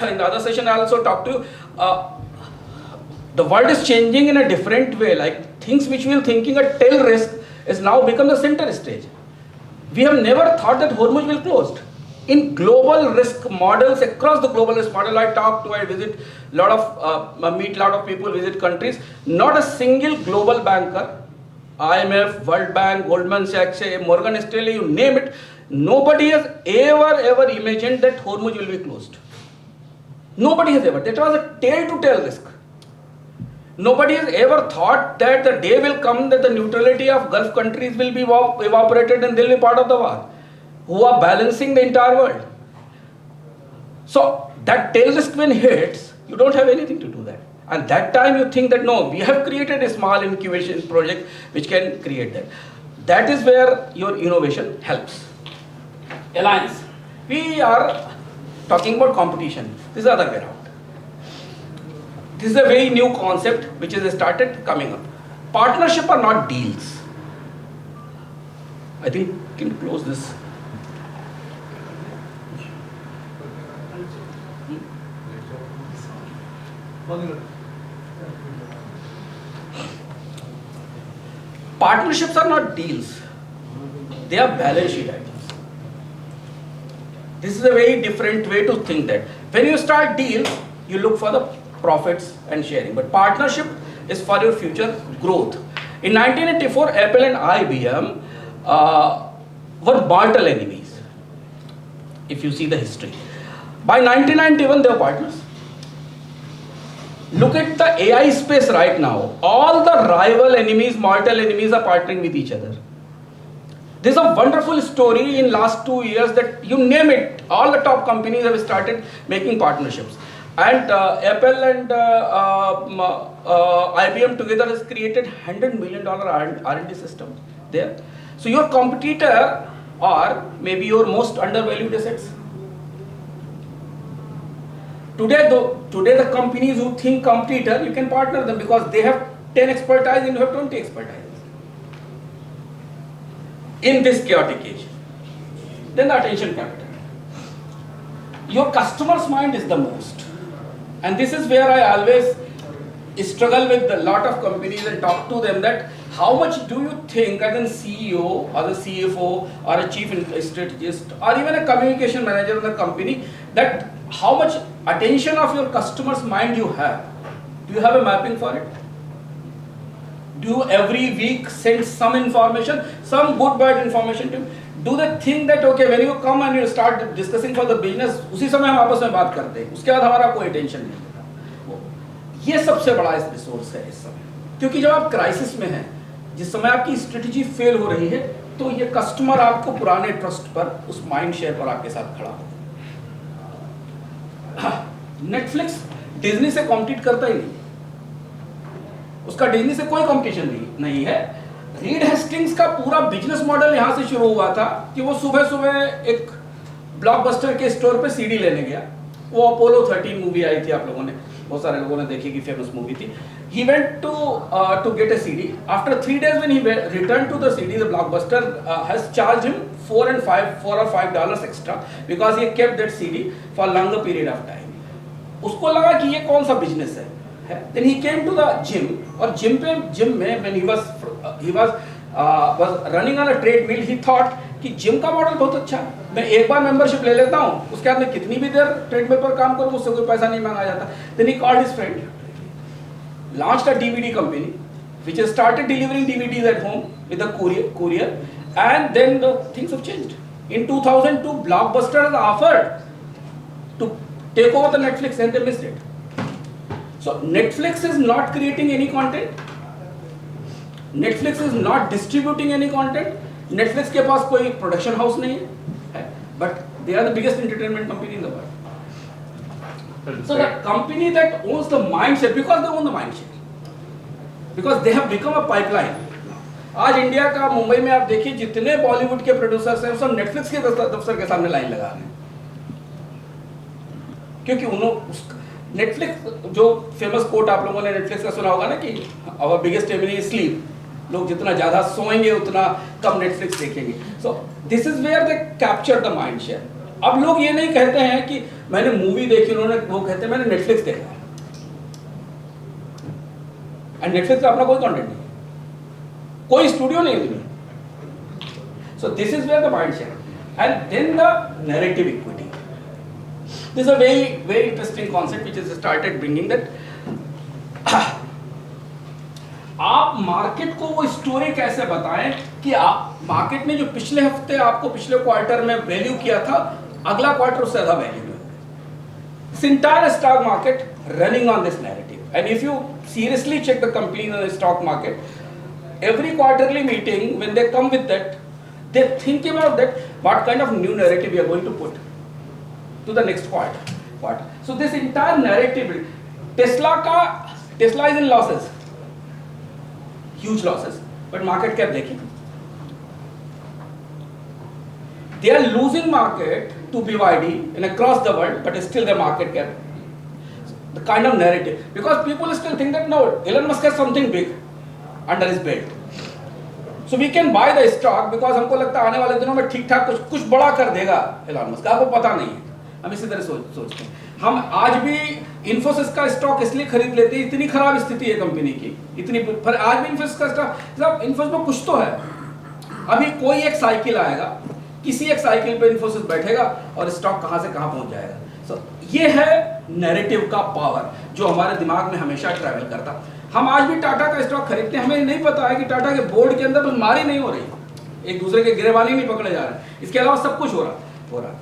in the other session I also talked to you, the world is changing in a different way. Like things which we were thinking a tail risk is now become the center stage. We have never thought that Hormuz will closed. In global risk models, across the global risk model, I visit a lot of, meet a lot of people, visit countries. Not a single global banker, IMF, World Bank, Goldman Sachs, Morgan Stanley, you name it, nobody has ever imagined that Hormuz will be closed. Nobody has ever. That was a tail-to-tail risk. Nobody has ever thought that the day will come that the neutrality of Gulf countries will be evaporated and they will be part of the war, who are balancing the entire world. So that tail risk when hits, you don't have anything to do that. And that time you think that no, we have created a small incubation project which can create that. That is where your innovation helps. Alliance. We are talking about competition. This is the other way around. This is a very new concept which has started coming up. Partnership are not deals. I think we can close this. Partnerships are not deals. They are balance sheet items. This is a very different way to think that. When you start deals, you look for the profits and sharing. But partnership is for your future growth. In 1984, Apple and IBM were mortal enemies, if you see the history. By 1991, they were partners. Look at the AI space right now. All the rival enemies, mortal enemies are partnering with each other. This is a wonderful story in last 2 years that you name it, all the top companies have started making partnerships. And Apple and IBM together has created $100 million R&D system there. So your competitor are maybe your most undervalued assets. Today the companies who think competitor, you can partner them because they have 10 expertise and you have 20 expertise. In this chaotic age, then the attention capital. Your customer's mind is the most. And this is where I always struggle with a lot of companies and talk to them that how much do you think as a CEO or a CFO or a chief strategist or even a communication manager in the company that how much attention of your customer's mind you have? Do you have a mapping for it? Do you every week send some information, some good bad information to him? Do they think that okay, when you come and you start discussing for the business, उसी समय हम आपस में बात करते हैं, उसके बाद हमारा कोई टेंशन नहीं होता। ये सबसे बड़ा रिसोर्स है इस समय, क्योंकि जब आप क्राइसिस में हैं, जिस समय आपकी स्ट्रेटजी फेल हो रही है, तो ये कस्टमर आपको पुराने ट्रस्ट पर, उस माइंड शेयर पर आपके साथ खड़ा हो। नेटफ्लिक्स डिज्नी से कॉम्पीट करता ही नहीं, उसका डिज्नी से कोई कॉम्पिटिशन नहीं है। रीड हेस्टिंग्स का पूरा बिजनेस मॉडल यहाँ से शुरू हुआ था कि वो सुबह सुबह एक ब्लॉकबस्टर के स्टोर पे सीडी लेने गया। वो अपोलो 13 मूवी आई थी, आप लोगों ने बहुत सारे लोगों ने देखी कि फेमस मूवी थी। He went to get a CD. After 3 days when he returned to the CD, the blockbuster has charged him $4 or $5 extra because he kept that CD for a longer period of time. उसको लगा कि ये कौन सा business है। Then he came to the gym और gym में when he was running on a treadmill, he thought कि जिम का मॉडल बहुत अच्छा है, मैं एक बार मेंबरशिप ले लेता हूँ, उसके बाद मैं कितनी भी देर ट्रेडमिल पर काम करूँ, मुझसे कोई पैसा नहीं मांगा जाता। Then he called his friend, launched a DVD company which has started delivering DVDs at home with a courier, and then the things have changed. In 2002, Blockbuster has offered to take over the Netflix and they missed it. So Netflix is not creating any content. Netflix is not distributing any content. Netflix के पास कोई production house नहीं है, but they are the biggest entertainment company in the world. So the company that owns the mindset, because they own the mindset, because they have become a pipeline. आज India का मुंबई में आप देखिए जितने बॉलीवुड के producers हैं सब नेटफ्लिक्स के दफ्तर के सामने लाइन लगा रहे हैं, क्योंकि उन्होंने नेटफ्लिक्स जो फेमस कोट आप लोगों ने नेटफ्लिक्स का सुना होगा ना कि our biggest enemy is sleep, लोग जितना ज़्यादा सोएंगे उतना कम नेटफ्लिक्स देखेंगे। So this is where they capture the mind share. अब लोग ये नहीं कहते हैं कि मैंने मूवी देखी, उन्होंने वो कहते हैं मैंने नेटफ्लिक्स देखा है, एंड नेटफ्लिक्स का अपना कोई कंटेंट नहीं, कोई स्टूडियो नहीं है। So this is where the mind share, and then the narrative equity. This is a very very interesting concept which is started bringing that आप मार्केट को वो स्टोरी कैसे बताएं कि आप मार्केट ने जो पिछले हफ्ते आपको पिछले क्वार्टर में वैल्यू किया था, अगला क्वार्टर उससे ज्यादा वैल्यू है। This entire stock market running on this narrative, and if you seriously check the companies in the stock market, every quarterly meeting when they come with that, they think about that what kind of new narrative we are going to put to the next quarter. So this entire narrative, Tesla is in losses, huge losses, but market cap देखिए, they are losing market to BYD and across the world, but still the market cap, the kind of narrative, because people still think that no, Elon Musk has something big under his belt, so we can buy the stock because हमको लगता है आने वाले दिनों में ठीक ठाक कुछ बड़ा कर देगा एलन मस्क, आपको पता नहीं है, हम इसी तरह सोचते हैं। हम आज भी इन्फोसिस का स्टॉक इसलिए खरीद लेते हैं, इतनी खराब स्थिति है कंपनी की, इतनी पर आज भी इन्फोसिस का स्टॉक, इन्फोसिस में कुछ तो है, अभी कोई एक साइकिल आएगा, किसी एक साइकिल पे इन्फोसिस बैठेगा और स्टॉक कहां से कहां पहुंच जाएगा। सो ये है नैरेटिव का पावर जो हमारे दिमाग में हमेशा ट्रैवल करता। हम आज भी टाटा का स्टॉक खरीदते हैं, हमें नहीं पता है कि टाटा के बोर्ड के अंदर बीमारी नहीं हो रही, एक दूसरे के गिरेबानी नहीं पकड़े जा रहे, इसके अलावा सब कुछ हो रहा।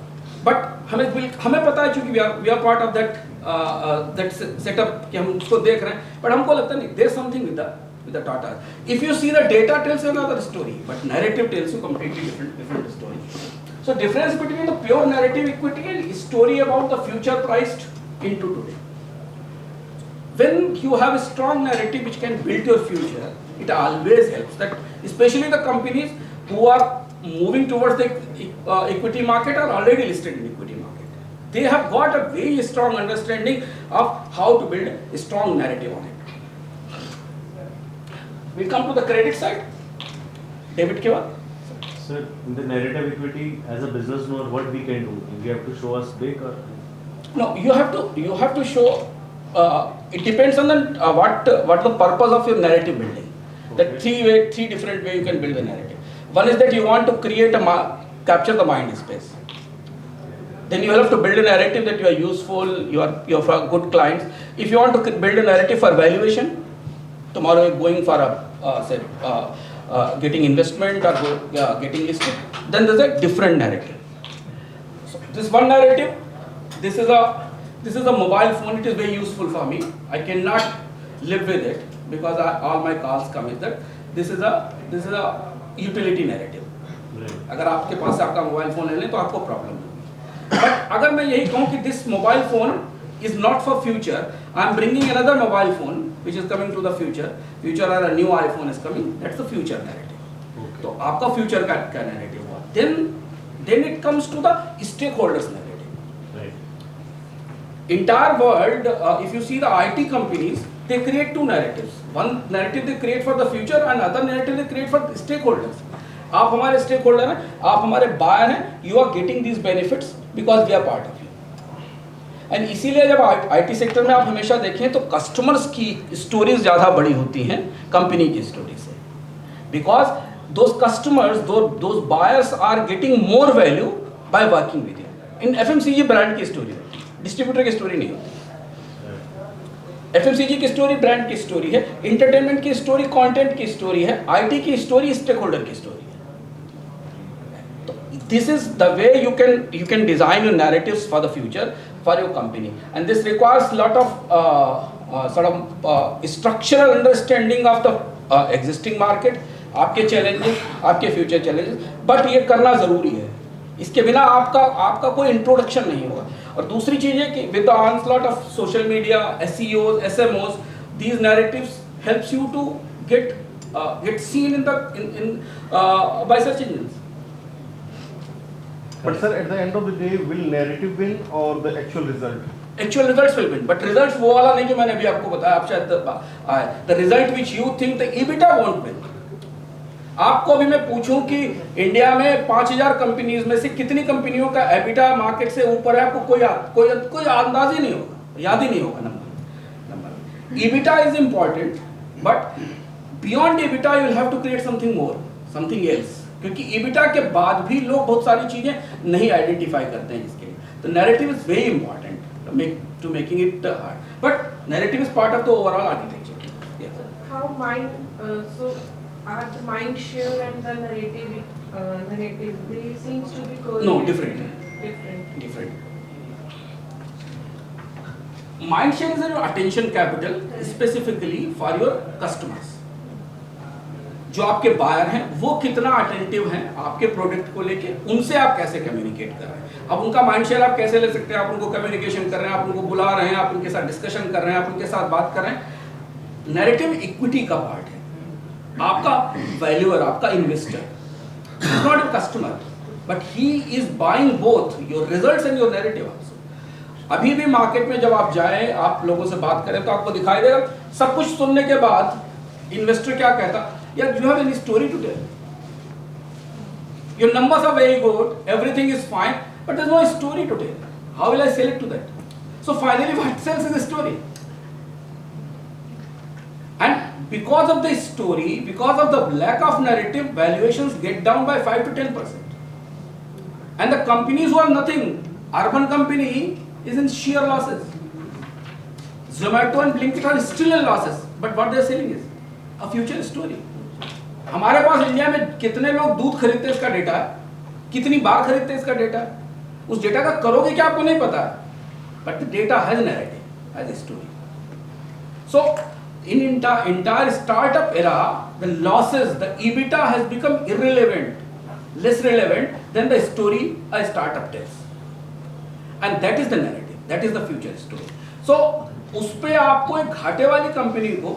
बट हमें पता है क्योंकि we are part of that setup कि हम उसको देख रहे हैं, बट हमको लगता नहीं there is something with the Tata. If you see the data tells you another story, but narrative tells you completely different story. So difference between the pure narrative equity and story about the future priced into today. When you have a strong narrative which can build your future, it always helps. That especially the companies who are moving towards the equity market are already listed in equity market. They have got a very strong understanding of how to build a strong narrative on it. We come to the credit side. David के बाद. Sir, in the narrative equity, as a business owner, what we can do? We have to show us big or? No, you have to show. It depends on the what the purpose of your narrative building. Okay. The three different way you can build a narrative. One is that you want to create capture the mind space. Then you have to build a narrative that you are useful, you are for good clients. If you want to build a narrative for valuation, tomorrow you're going for getting investment or getting listed, then there's a different narrative. So this one narrative, this is a mobile phone, it is very useful for me, I cannot live with it because all my calls come with that. This is a utility narrative. अगर आपके पास आपका mobile phone है तो आपको problem होगी, but अगर मैं यही कहूँ कि this mobile phone is not for future, I am bringing another mobile phone which is coming to the future or a new iPhone is coming, that's the future narrative. Okay. तो आपका future का narrative हुआ, then it comes to the stakeholders narrative. Right. Entire world, if you see the IT companies, they create two narratives. One narrative they create for the future and other narrative they create for stakeholders. आप हमारे stakeholder हैं, आप हमारे buyer हैं, you are getting these benefits because we are part of you. And इसीलिए जब IT sector में आप हमेशा देखें तो कस्टमर्स की स्टोरीज ज़्यादा बड़ी होती हैं कंपनी की स्टोरी से, because those customers those buyers are getting more value by working with you. इन एफएमसीजी ब्रांड की स्टोरी होती है, डिस्ट्रीब्यूटर की स्टोरी नहीं होती। एफएमसीजी की स्टोरी ब्रांड की स्टोरी है, इंटरटेनमेंट की स्टोरी कंटेंट की स्टोरी है, आईटी की स्टोरी स्टेक होल्डर की स्टोरी है। This is the way you can design your narratives for the future for your company, and this requires lot of structural understanding of the existing market, आपके challenges, आपके future challenges, but ये करना ज़रूरी है, इसके बिना आपका कोई introduction नहीं होगा। और दूसरी चीज़ है कि with the onslaught of social media, SEOs, SMOs, these narratives helps you to get seen by search engines. But sir, at the end of the day, will narrative win or the actual result? Actual results will win, but results वो वाला नहीं जो मैंने अभी आपको बताया, आप शायद the result which you think the EBITDA won't win. आपको भी मैं पूछूं कि इंडिया में 5000 कंपनीज में से कितनी कंपनियों का एबिटा मार्केट से ऊपर है, आपको कोई अंदाज ही नहीं होगा, याद ही नहीं होगा number. EBITDA is important, but beyond EBITDA you will have to create something more, something else, क्योंकि एबिटा के बाद भी लोग बहुत सारी चीजें नहीं आइडेंटिफाई करते हैं जिसके लिए। तो narrative is very important to making it hard, but narrative is part of the overall architecture. How so are the mind share and the narrative they seems to be No, different. Mind share is your attention capital specifically for your customers. जो आपके buyer हैं वो कितना attentive हैं आपके product को लेके, उनसे आप कैसे कम्युनिकेट कर रहे हैं। अब उनका माइंड शेयर आप कैसे ले सकते हैं, आप उनको कम्युनिकेशन कर रहे हैं, आप उनको बुला रहे हैं, आप उनके साथ डिस्कशन कर रहे हैं, आप उनके साथ बात कर रहे हैं। नैरेटिव इक्विटी का पार्ट है, आपका वैल्यूअर, आपका investor, not a customer, but he is buying both your results and your narrative also. अभी भी मार्केट में जब आप जाएं, आप लोगों से बात करें तो आपको दिखाई देगा सब कुछ सुनने के बाद इन्वेस्टर क्या कहता, यार you have any story to tell, your numbers are very good, everything is fine, but there is no story to tell, how will I sell it to that? So finally what sells is the story. And because of the story, because of the lack of narrative, valuations get down by 5 to 10%. And the companies who are nothing, urban company is in sheer losses. Zomato and Blinkit are still in losses, but what they are selling is a future story. हमारे पास India में कितने लोग दूध खरीदते हैं इसका data है, कितनी बार खरीदते हैं इसका डेटा है, उस डेटा का करोगे क्या आपको नहीं पता है, but the data has narrative, has a story. So in entire startup era, the losses, the EBITDA has become irrelevant, less relevant than the story a startup tells, and that is the narrative, that is the future story. So उस पे आपको एक घाटे वाली company को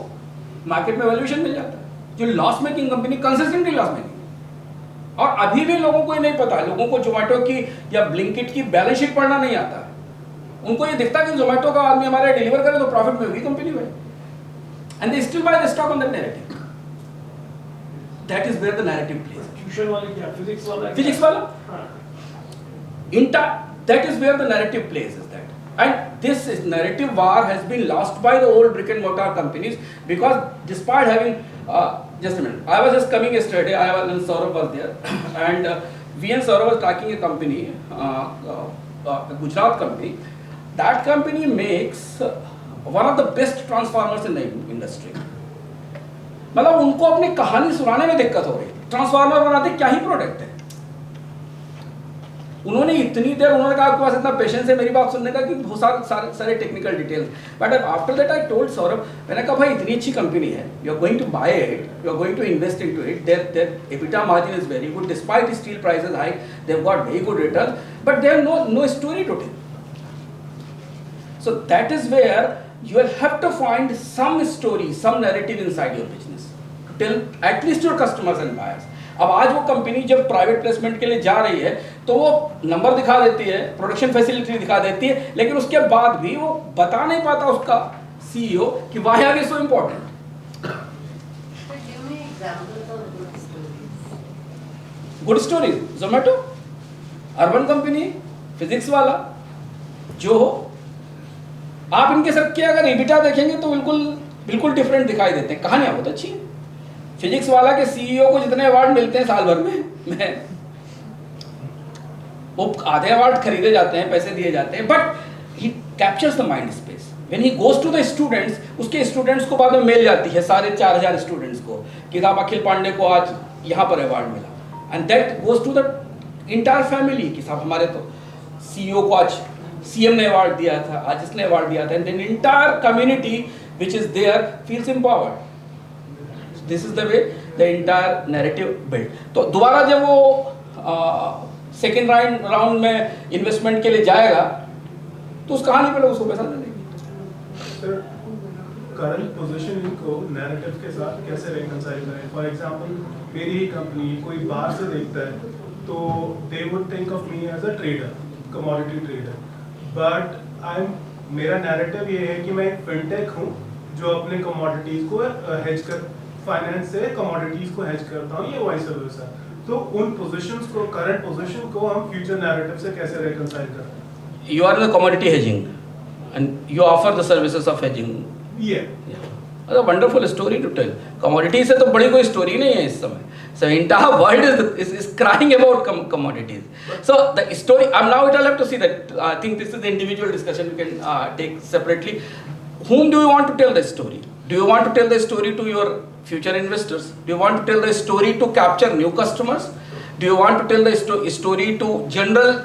market में valuation मिल जाता है, जो loss making company consistently loss making. और अभी भी लोगों को ये नहीं पता, लोगों को जोमेटो की या ब्लिंकिट की बैलेंस शीट पढ़ना नहीं आता है, उनको ये दिखता कि जोमेटो का आदमी हमारे डिलीवर करे तो प्रॉफिट में होगी कंपनी में, and they still buy the stock on that narrative. That is where the narrative plays. Tuition वाले क्या फिजिक्स वाला? Physics wala? That is where the narrative plays, is that. And this narrative war has been lost by the old brick and mortar companies, because despite having, just a minute, I was just coming yesterday, and Saurabh was there, and we and Saurabh was tracking a company, a Gujarat company. That company makes one of the best transformers in the industry. मतलब उनको अपनी कहानी सुनाने में दिक्कत हो रही, transformer बनाते क्या ही प्रोडक्ट है। उन्होंने इतनी देर उन्होंने कहा आपके पास इतना पेशेंस है मेरी बात सुनने का कि बहुत सारे technical details, but after that I told Saurabh, मैंने कहा भाई इतनी अच्छी कंपनी है, you are going to buy it, you are going to invest into it, their EBITDA margin is very good despite steel prices high, they have got very good return, but they have no story to tell. So that is where you will have to find some story, some narrative inside your business to tell at least your customers and buyers. अब आज वो company जब private placement के लिए जा रही है तो वो नंबर दिखा देती है, प्रोडक्शन फैसिलिटी दिखा देती है, लेकिन उसके बाद भी वो बता नहीं पाता उसका सीईओ कि why are we so important. Good stories, Zomato, Urban Company, Physics Wallah जो हो, आप इनके सबके अगर एबिटा देखेंगे तो बिल्कुल डिफरेंट दिखाई देते हैं. कहानियां बहुत अच्छी है. फिजिक्स वाला के सीईओ को जितने अवार्ड मिलते हैं साल भर में वो आधे अवार्ड खरीदे जाते हैं, पैसे दिए जाते हैं, but he captures the mind space. When he goes to the students, उसके स्टूडेंट्स को बाद में मेल जाती है 4,500 स्टूडेंट्स को कि साहब अखिल पांडे को आज यहाँ पर अवार्ड मिला, and that goes to the entire family कि साहब हमारे तो सीईओ को आज सीएम ने अवार्ड दिया था, आज इसने अवार्ड दिया था, and then entire community which is there feels empowered. This is the way the entire narrative build. तो दोबारा जब वो सेकेंड राउंड में इन्वेस्टमेंट के लिए जाएगा तो उस कहानी पर उसको पैसा देंगे. सर, करंट पोजीशन को नैरेटिव के साथ कैसे रिकंसाइल करें? फॉर एग्जांपल मेरी ही कंपनी कोई बाहर से देखता है तो they would think of me as a trader, commodity trader, but मेरा नैरेटिव ये है कि मैं एक फिनटेक हूँ जो अपने कमोडिटीज को हेज कर फाइनेंस से कमोडिटीज को हेज करता हूँ, ये वाइस वर्सा। तो उन पोजीशंस को, करंट पोजीशन को हम फ्यूचर नैरेटिव से कैसे रिकंसाइल करते हैं? You are in the commodity hedging and you offer the services of hedging. ये That's a wonderful story to tell. Commodities से तो बड़ी कोई story नहीं है इस समय. So entire world is crying about commodities. So the story. Now it will have to see that. I think this is the individual discussion we can take separately. Whom do you want to tell the story? Do you want to tell the story to your future investors? Do you want to tell the story to capture new customers? Do you want to tell the story to general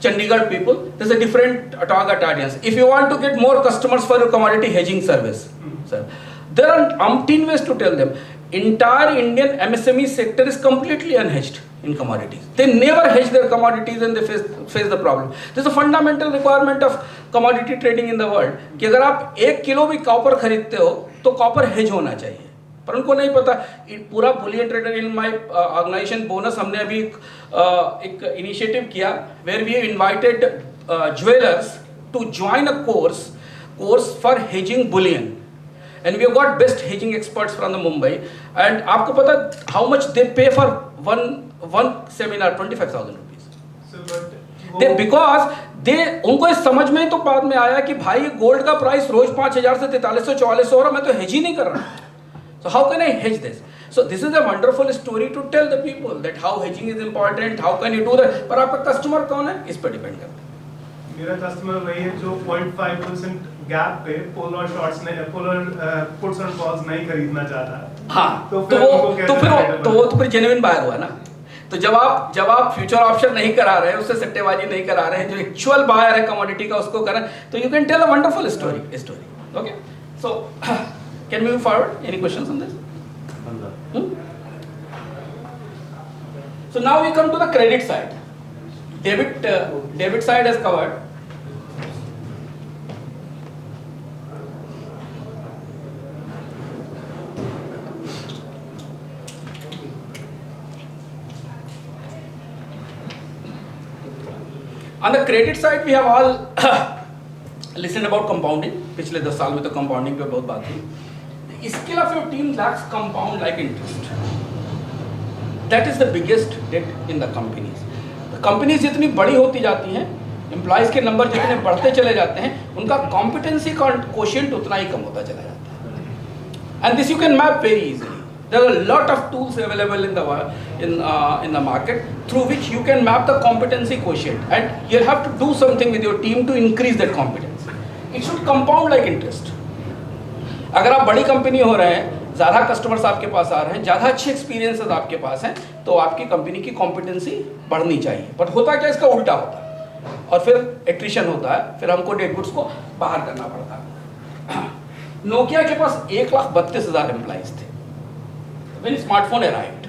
Chandigarh people? There's a different target audience. If you want to get more customers for your commodity hedging service, sir, there are umpteen ways to tell them. Entire Indian MSME sector is completely unhedged in commodities. They never hedge their commodities and they face the problem. There's a fundamental requirement of commodity trading in the world कि अगर आप 1 kilo भी copper खरीदते हो तो copper hedge होना चाहिए, पर उनको नहीं पता. पूरा bullion trader in my organisation bonus हमने अभी एक इनिशिएटिव किया where we invited jewellers to join a course for hedging bullion. And we have got best hedging experts from the Mumbai. And आपको पता how much they pay for one seminar? 25,000 rupees. So, but Because उनको इस समझ में तो बाद में आया कि भाई गोल्ड का प्राइस रोज 5,000 से 4300 4400 हो रहा, मैं तो hedge ही नहीं कर रहा. So how can I hedge this? So this is a wonderful story to tell the people that how hedging is important. How can you do that? पर आपका कस्टमर कौन है इस पर डिपेंड करता है. मेरा कस्टमर वही है जो 0.5% गैप पे पोलर शॉर्ट्स नहीं, पोलर पुट्स एंड कॉल्स नहीं खरीदना चाहता. हाँ, तो तो फिर जेन्युइन बायर हुआ ना. तो जब आप फ्यूचर ऑप्शन नहीं करा रहे हैं, उससे सट्टेबाजी नहीं करा रहे हैं, जो एक्चुअल बायर है कमोडिटी का उसको करें, तो you can tell a wonderful story. Okay, so can we move forward? Any questions on this? So now we come to the credit side. Debit side is covered. On the credit side, we have all listened about compounding. पिछले 10 साल में तो compounding पे बहुत बात हुई. Scale of your team lacks compound like interest. That is the biggest debt in the companies. Companies जितनी बड़ी होती जाती हैं, एम्प्लॉइज के नंबर जितने बढ़ते चले जाते हैं, उनका कॉम्पिटेंसी कोशिएंट उतना ही कम होता चला जाता है. And this you can map very easily. There are a lot of tools available in the market through which you can map the competency quotient, and you have to do something with your team to increase that competency. It should compound like interest. अगर आप बड़ी company हो रहे हैं, ज़्यादा customers आपके पास आ रहे हैं, ज़्यादा अच्छे एक्सपीरियंसेस आपके पास हैं, तो आपकी कंपनी की कॉम्पिटेंसी बढ़नी चाहिए. बट होता क्या, इसका उल्टा होता है और फिर एट्रिशन होता है, फिर हमको डेड गुड्स को बाहर करना पड़ता है. नोकिया के पास 1,32,000 एम्प्लॉइज थे when smartphone arrived,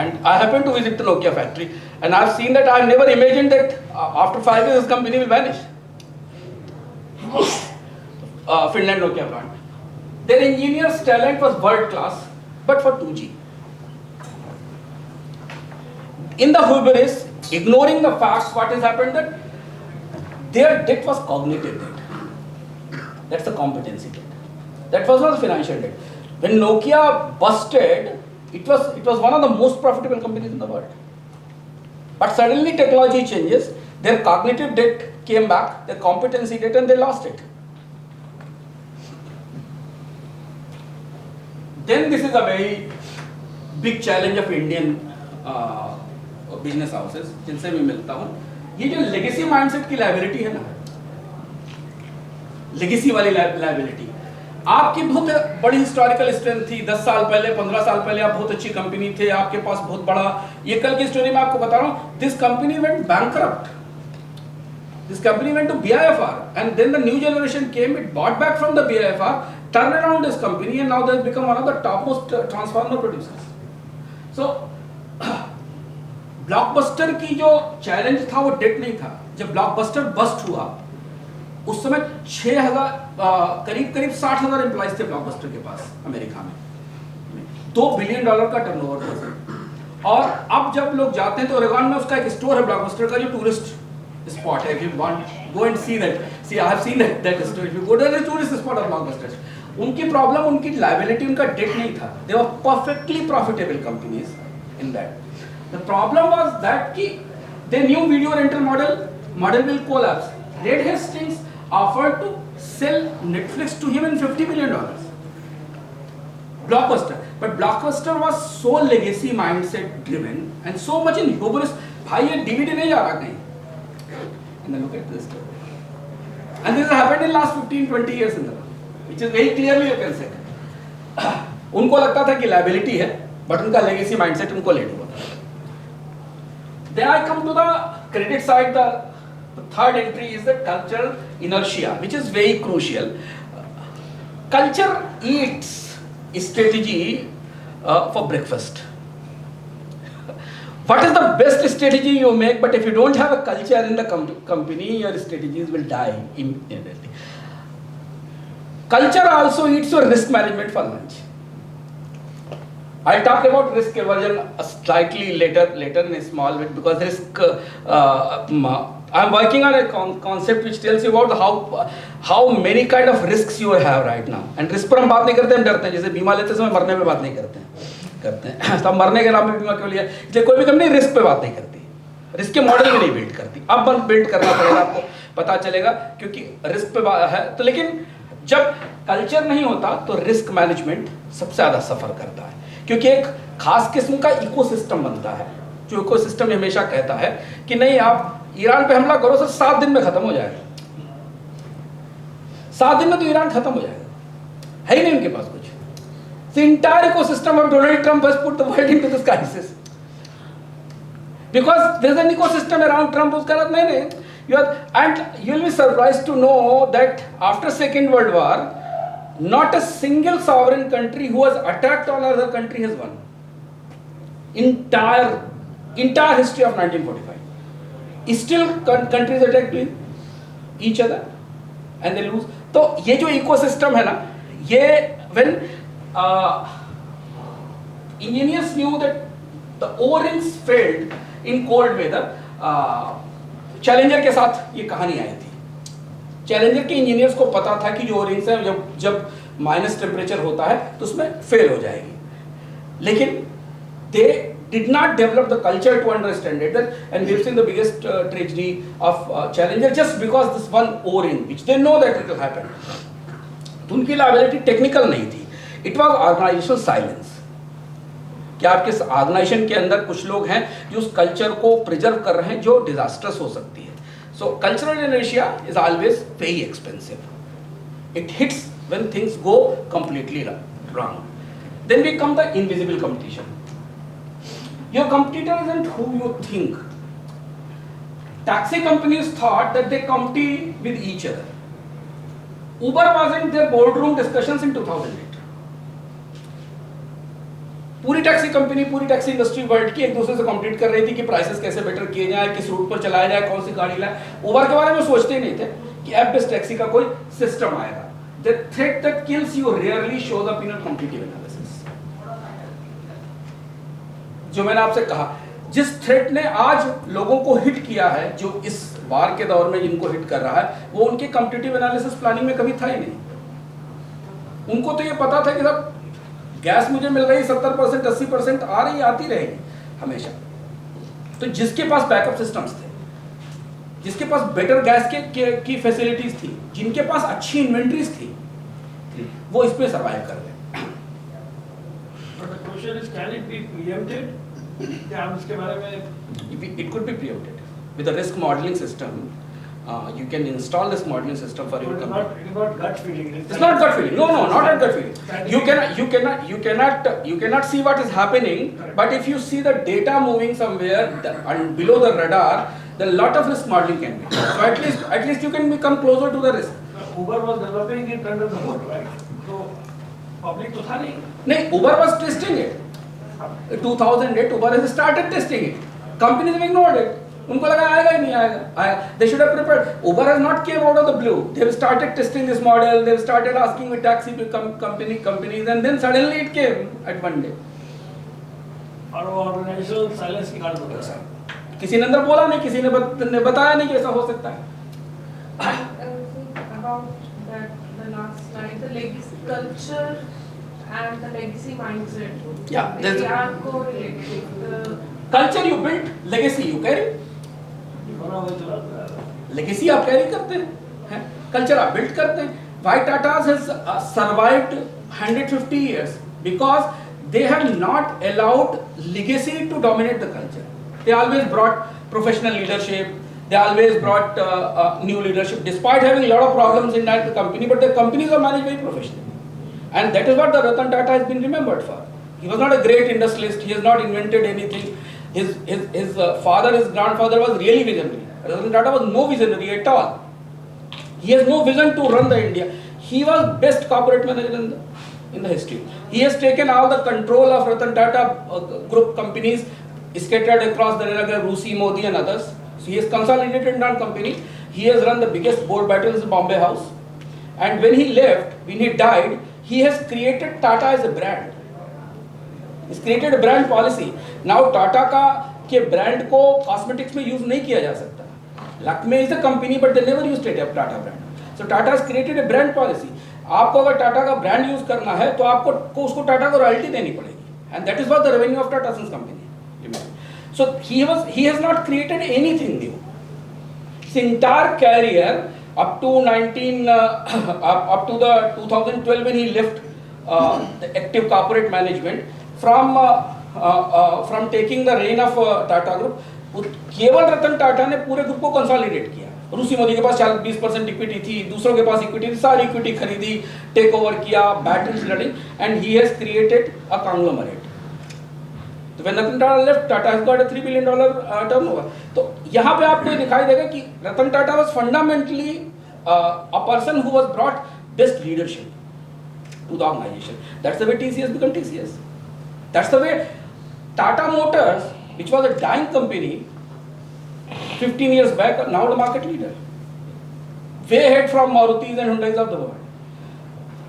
and I happened to visit the Nokia factory, and I've seen that. I've never imagined that after 5 years this company will vanish. Finland Nokia plant. Their engineers' talent was world class, but for 2G. In the hubris, ignoring the facts, what has happened that their debt was cognitive debt. That's the competency debt. That was not the financial debt. When Nokia busted, it was one of the most profitable companies in the world. But suddenly technology changes, their cognitive debt came back, their competency debt, and they lost it. Then this is a very big challenge of Indian business houses, जिनसे मैं मिलता हूँ. ये जो legacy mindset की liability है ना, legacy वाली liability, आपकी बहुत बड़ी हिस्टोरिकल स्ट्रेंथ थी. 10 साल पहले, 15 साल पहले आप बहुत अच्छी कंपनी थे, आपके पास बहुत बड़ा, ये कल की स्टोरी मैं आपको बता रहा हूँ. This company went bankrupt. This company went to BIFR, and then the new generation came. It bought back from the BIFR, turned around this company, and now they've become one of the topmost transformer producers. So, blockbuster की जो challenge था वो date नहीं था. जब blockbuster bast हुआ, उस समय 6,000 करीब 60,000 एम्प्लॉइज थे ब्लॉकबस्टर के पास अमेरिका में. $2 बिलियन का टर्नओवर था. और अब जब लोग जाते हैं तो ओरेगॉन में उसका एक स्टोर है ब्लॉकबस्टर का, जो tourist spot. If you want, go and see that. See, I have seen that store. If you go to the tourist spot of Blockbuster, उनकी प्रॉब्लम उनकी लाइबिलिटी, उनका डेट नहीं था. They were perfectly profitable companies in that. The problem was that कि they new video rental model will collapse. Reed Hastings offered to sell Netflix to him in $50 million. Blockbuster. But Blockbuster was so legacy mindset driven and so much in hubris. भाई ये DVD नहीं जा रहा कहीं. And then look at this. And this has happened in last 15-20 years in the world, which is very clearly you can say. उनको लगता था कि liability है, but उनका legacy mindset उनको लेट हुआ था. Then I come to the credit side. The third entry is the cultural inertia, which is very crucial. Culture eats strategy for breakfast. What is the best strategy you make? But if you don't have a culture in the company, your strategies will die immediately. Culture also eats your risk management for lunch. I'll talk about risk aversion slightly later in a small bit, because risk. I'm working on a concept which tells you about how many kind of risks you have right now. And risk पर हम बात नहीं करते, हम डरते हैं. जैसे बीमा लेते समय मरने पे बात नहीं करते हैं. तो हम मरने के नाम पे बीमा क्यों लिया? इसलिए कोई भी कंपनी रिस्क पे बात नहीं करती, रिस्क के मॉडल भी नहीं बिल्ड करती. अब बिल्ड करना पड़ेगा, आपको पता चलेगा, क्योंकि रिस्क पे है. तो लेकिन जब कल्चर नहीं होता तो रिस्क मैनेजमेंट सबसे ज़्यादा सफ़र करता है, क्योंकि एक खास किस्म का इकोसिस्टम बनता है. जो इकोसिस्टम हमेशा कहता है कि नहीं, आप ईरान पे हमला करो, सर 7 दिन में खत्म हो जाएगा. 7 दिन में तो ईरान खत्म हो जाएगा, है ही नहीं उनके पास कुछ. The entire ecosystem of Donald Trump has put the world into this crisis, because there's an ecosystem around Trump. उसका नहीं, and you'll be surprised to know that after Second World War, not a single sovereign country who has attacked on another country has won. Entire history of 1945. Still countries attack each other and they lose. तो ये जो ecosystem है ना, ये when engineers knew that the O-rings failed in cold weather, Challenger के साथ ये कहानी आई थी. Challenger के इंजीनियर्स को पता था कि जो O-rings है जब माइनस टेम्परेचर होता है तो उसमें फेल हो जाएगी, लेकिन they did not develop the culture to understand it, and we've seen the biggest tragedy of Challenger just because this one O-ring, which they know that it will happen. तो उनकी liability technical नहीं थी, it was organizational silence. कि आपके organisation के अंदर कुछ लोग हैं जो उस कल्चर को प्रिजर्व कर रहे हैं जो डिजास्टर्स हो सकती है. So cultural inertia is always very expensive. It hits when things go completely wrong. Then we come the invisible competition. Your competitor isn't who you think. Taxi companies thought that they compete with each other. Uber was in their boardroom discussions in 2008. पूरी taxi company, पूरी taxi industry world की एक दूसरे से compete कर रही थी कि प्राइसेस कैसे बेटर किए जाए, किस रूट पर चलाया जाए, कौन सी गाड़ी लाए. उबर के बारे में सोचते ही नहीं थे कि ऐप बेस्ड टैक्सी का कोई सिस्टम आएगा. The threat that kills you rarely shows up in a competitive analysis. जो मैंने आपसे कहा, जिस थ्रेट ने आज लोगों को हिट किया है, जो इस वार के दौर में जिनको हिट कर रहा है, वो उनके कॉम्पिटिटिव एनालिसिस प्लानिंग में कभी था ही नहीं. उनको तो ये पता था कि साहब गैस मुझे मिल रही 70% 80% आ रही, आती रहेगी हमेशा. तो जिसके पास बैकअप सिस्टम्स थे, जिसके पास बेटर गैस की फैसिलिटीज थी, जिनके पास अच्छी इन्वेंट्रीज थी, वो इस पे सर्वाइव कर गए. But the question is, can it be preempted? क्या हम इसके बारे में? It could be preempted with a risk modeling system. You can install this modeling system for your company. It is not gut feeling. It's not gut feeling. No, not a gut feeling. You cannot see what is happening. But if you see the data moving somewhere and below the radar, then a lot of risk modeling can be. So at least you can become closer to the risk. Uber was developing it under the hood, right? So public तो था नहीं. नहीं, Uber was testing it. 2008 Uber has started testing it. Companies have ignored it. उनको लगा आएगा ही नहीं आएगा. They should have prepared. Uber has not came out of the blue. They have started testing this model. They have started asking with taxi companies, and then suddenly it came at one day. और वो organisational silence की guarantee होता है. किसी ने अंदर बोला नहीं, किसी ने बताया नहीं कि ऐसा हो सकता है. About that, the the last slide, the legacy culture and the legacy mindset. Yeah, there's They a- are correlated. The culture you built, legacy you carry, बड़ा वही चलाता है। लेगेसी आप कैरी करते हैं, कल्चर आप बिल्ड करते हैं। Why Tata's has survived 150 years because they have not allowed legacy to dominate the culture. They always brought professional leadership. They always brought new leadership, despite having a lot of problems in that company. But the companies are managed very professionally, and that is what the Ratan Tata has been remembered for. He was not a great industrialist. He has not invented anything. His father, his grandfather was really visionary. Ratan Tata was no visionary at all. He has no vision to run the India. He was best corporate manager in the history. He has taken all the control of Ratan Tata group companies scattered across the like Rusi, Modi and others. So he has consolidated that company. He has run the biggest board battles in Bombay House. And when he left, when he died, he has created Tata as a brand. He's created a brand policy. Now Tata के brand को cosmetics में use नहीं किया जा सकता. Lakme is a company, but they never used Tata brand. So Tata has created a brand policy. आपको अगर टाटा का ब्रांड यूज करना है तो आपको उसको टाटा को रॉयल्टी देनी पड़ेगी, and that is what the revenue of Tata Sons company. So he has not created anything new. His entire career up to up to the 2012 when he left the active corporate management from taking the reign of Tata Group, केवल रतन टाटा ने पूरे group को consolidate किया। रूसी मोदी के पास 20% equity थी, दूसरों के पास इक्विटी थी, सारी इक्विटी खरीदी, टेक ओवर किया, बैटल्स लड़ी, and he has created a conglomerate. तो when Ratan Tata left, Tata has got a $3 billion turnover. तो यहाँ पे आपको दिखाई देगा कि Ratan Tata was fundamentally a person who was brought best leadership to the organisation. That's the way TCS became TCS. That's the way Tata Motors, which was a dying company 15 years back, now the market leader, way ahead from Marutis and Hyundais of the world.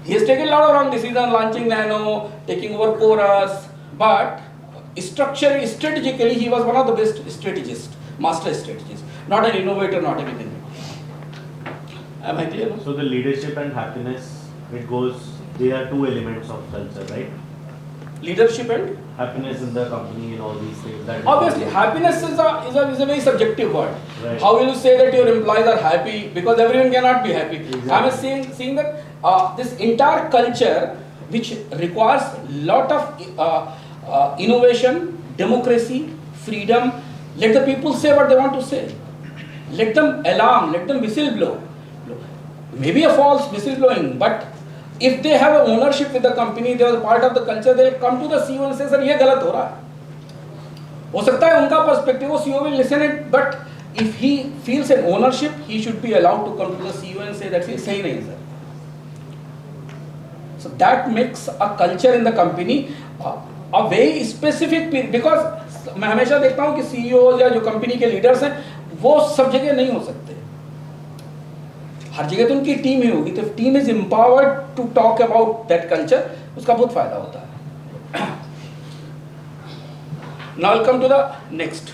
He has taken a lot of wrong decisions, launching Nano, taking over Chorus, but strategically he was one of the best strategists, master strategists, not an innovator, not a visionary. Am I clear? So the leadership and happiness, they are two elements of culture, right? Leadership and Happiness in the company and all these things. That is obviously happiness is a very subjective word. Right. How will you say that your employees are happy? Because everyone cannot be happy. Exactly. I am saying that this entire culture, which requires lot of innovation, democracy, freedom. Let the people say what they want to say. Let them alarm. Let them whistle blow. Maybe a false whistle blowing, but if they have a ownership with the company, they are part of the culture, they come to the CEO and say, sir, ये गलत हो रहा है। हो सकता है उनका perspective, वो CEO will listen it, but if he feels an ownership, he should be allowed to come to the CEO and say that सही नहीं है sir. So that makes a culture in the company a very specific, because मैं हमेशा देखता हूँ कि CEOs या जो कंपनी के लीडर्स हैं वो सब जगह नहीं हो सकते, हर जगह तो उनकी टीम ही होगी। तो team is empowered to talk about that culture, उसका बहुत फायदा होता है। Now will come to the next.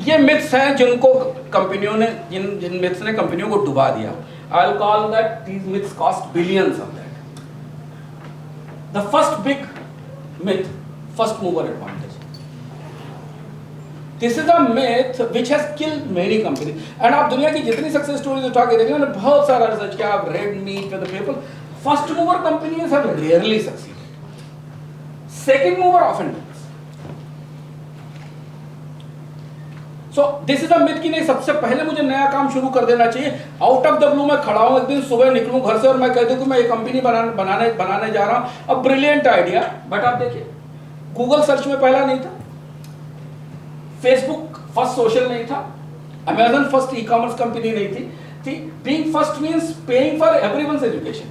ये मिथ्स हैं जिनको कंपनियों ने जिन मिथ्स ने कंपनियों को डुबा दिया। I will call that these myths cost billions of that. The first big myth, first mover advantage. This is a myth which has killed many companies. And आप दुनिया की जितनी सक्सेस स्टोरीज उठा के देखिए, मैंने बहुत सारा रिसर्च किया, आप read me with the people. First mover companies have rarely succeeded. Second mover often does. So this is a myth कि नहीं सबसे पहले मुझे नया काम शुरू कर देना चाहिए। आउट ऑफ द ब्लू मैं खड़ा हूँ, एक दिन सुबह निकलूँ घर से और मैं कह दूँ कि मैं ये कंपनी बनाने जा रहा हूँ। अब ब्रिलियंट आइडिया, बट आप देखिए गूगल सर्च में पहला नहीं था, फेसबुक फर्स्ट सोशल नहीं था, अमेजन फर्स्ट ई-कॉमर्स कंपनी नहीं थी। Being first means paying for everyone's education.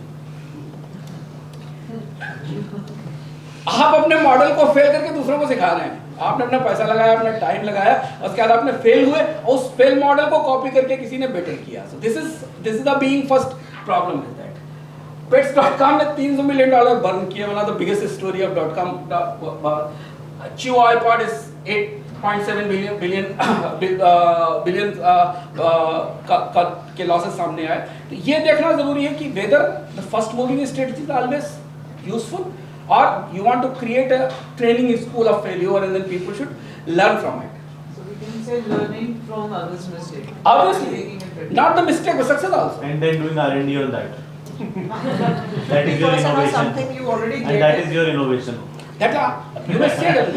आप अपने मॉडल को फेल करके दूसरों को सिखा रहे हैं। आपने अपना पैसा लगाया, अपना टाइम लगाया, उसके बाद आपने फेल हुए और उस फेल मॉडल को कॉपी करके किसी ने बेटर किया। So this is the being first problem is that Pets.com ने $300 million बर्न किया, one of the biggest story of .com। Chew iPod is 0.7 billion के लॉसेस सामने आए। तो ये देखना जरूरी है कि whether the first moving strategy is always useful और you want to create a training school of failure and then people should learn from it. So we can say learning from others' mistake. Obviously, Making it better. not the mistake but success also. And then doing R&D on that. That is your 50% of innovation. something you already And get that it. is your innovation. That you may say that.